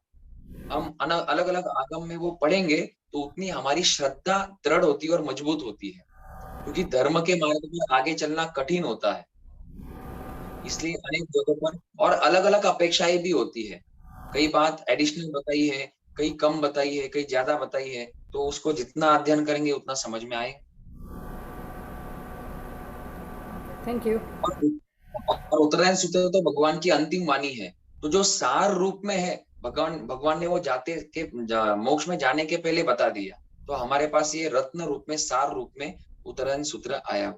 हम अलग अलग आगम में वो पढ़ेंगे, तो उतनी हमारी श्रद्धा दृढ़ होती है और मजबूत होती है, क्योंकि धर्म के मार्ग में आगे चलना कठिन होता है। इसलिए अनेक जगहों पर और अलग अलग अपेक्षाएं भी होती है। कई बात एडिशनल बताई है, कई कम बताई है, कई ज्यादा बताई है, तो उसको जितना अध्ययन करेंगे उतना समझ में आएगा। Thank you. और उत्तरायण सूत्र तो भगवान की अंतिम वाणी है, तो जो सार रूप में है, भगवान ने वो जाते के मोक्ष में जाने के पहले बता दिया। तो हमारे पास ये रत्न रूप में, सार रूप में उत्तरायण सूत्र आया।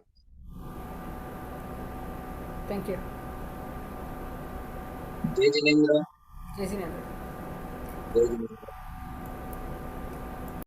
Thank you. जय जिनेन्द्र। जय जिनेन्द्र। जय जिनेन्द्र।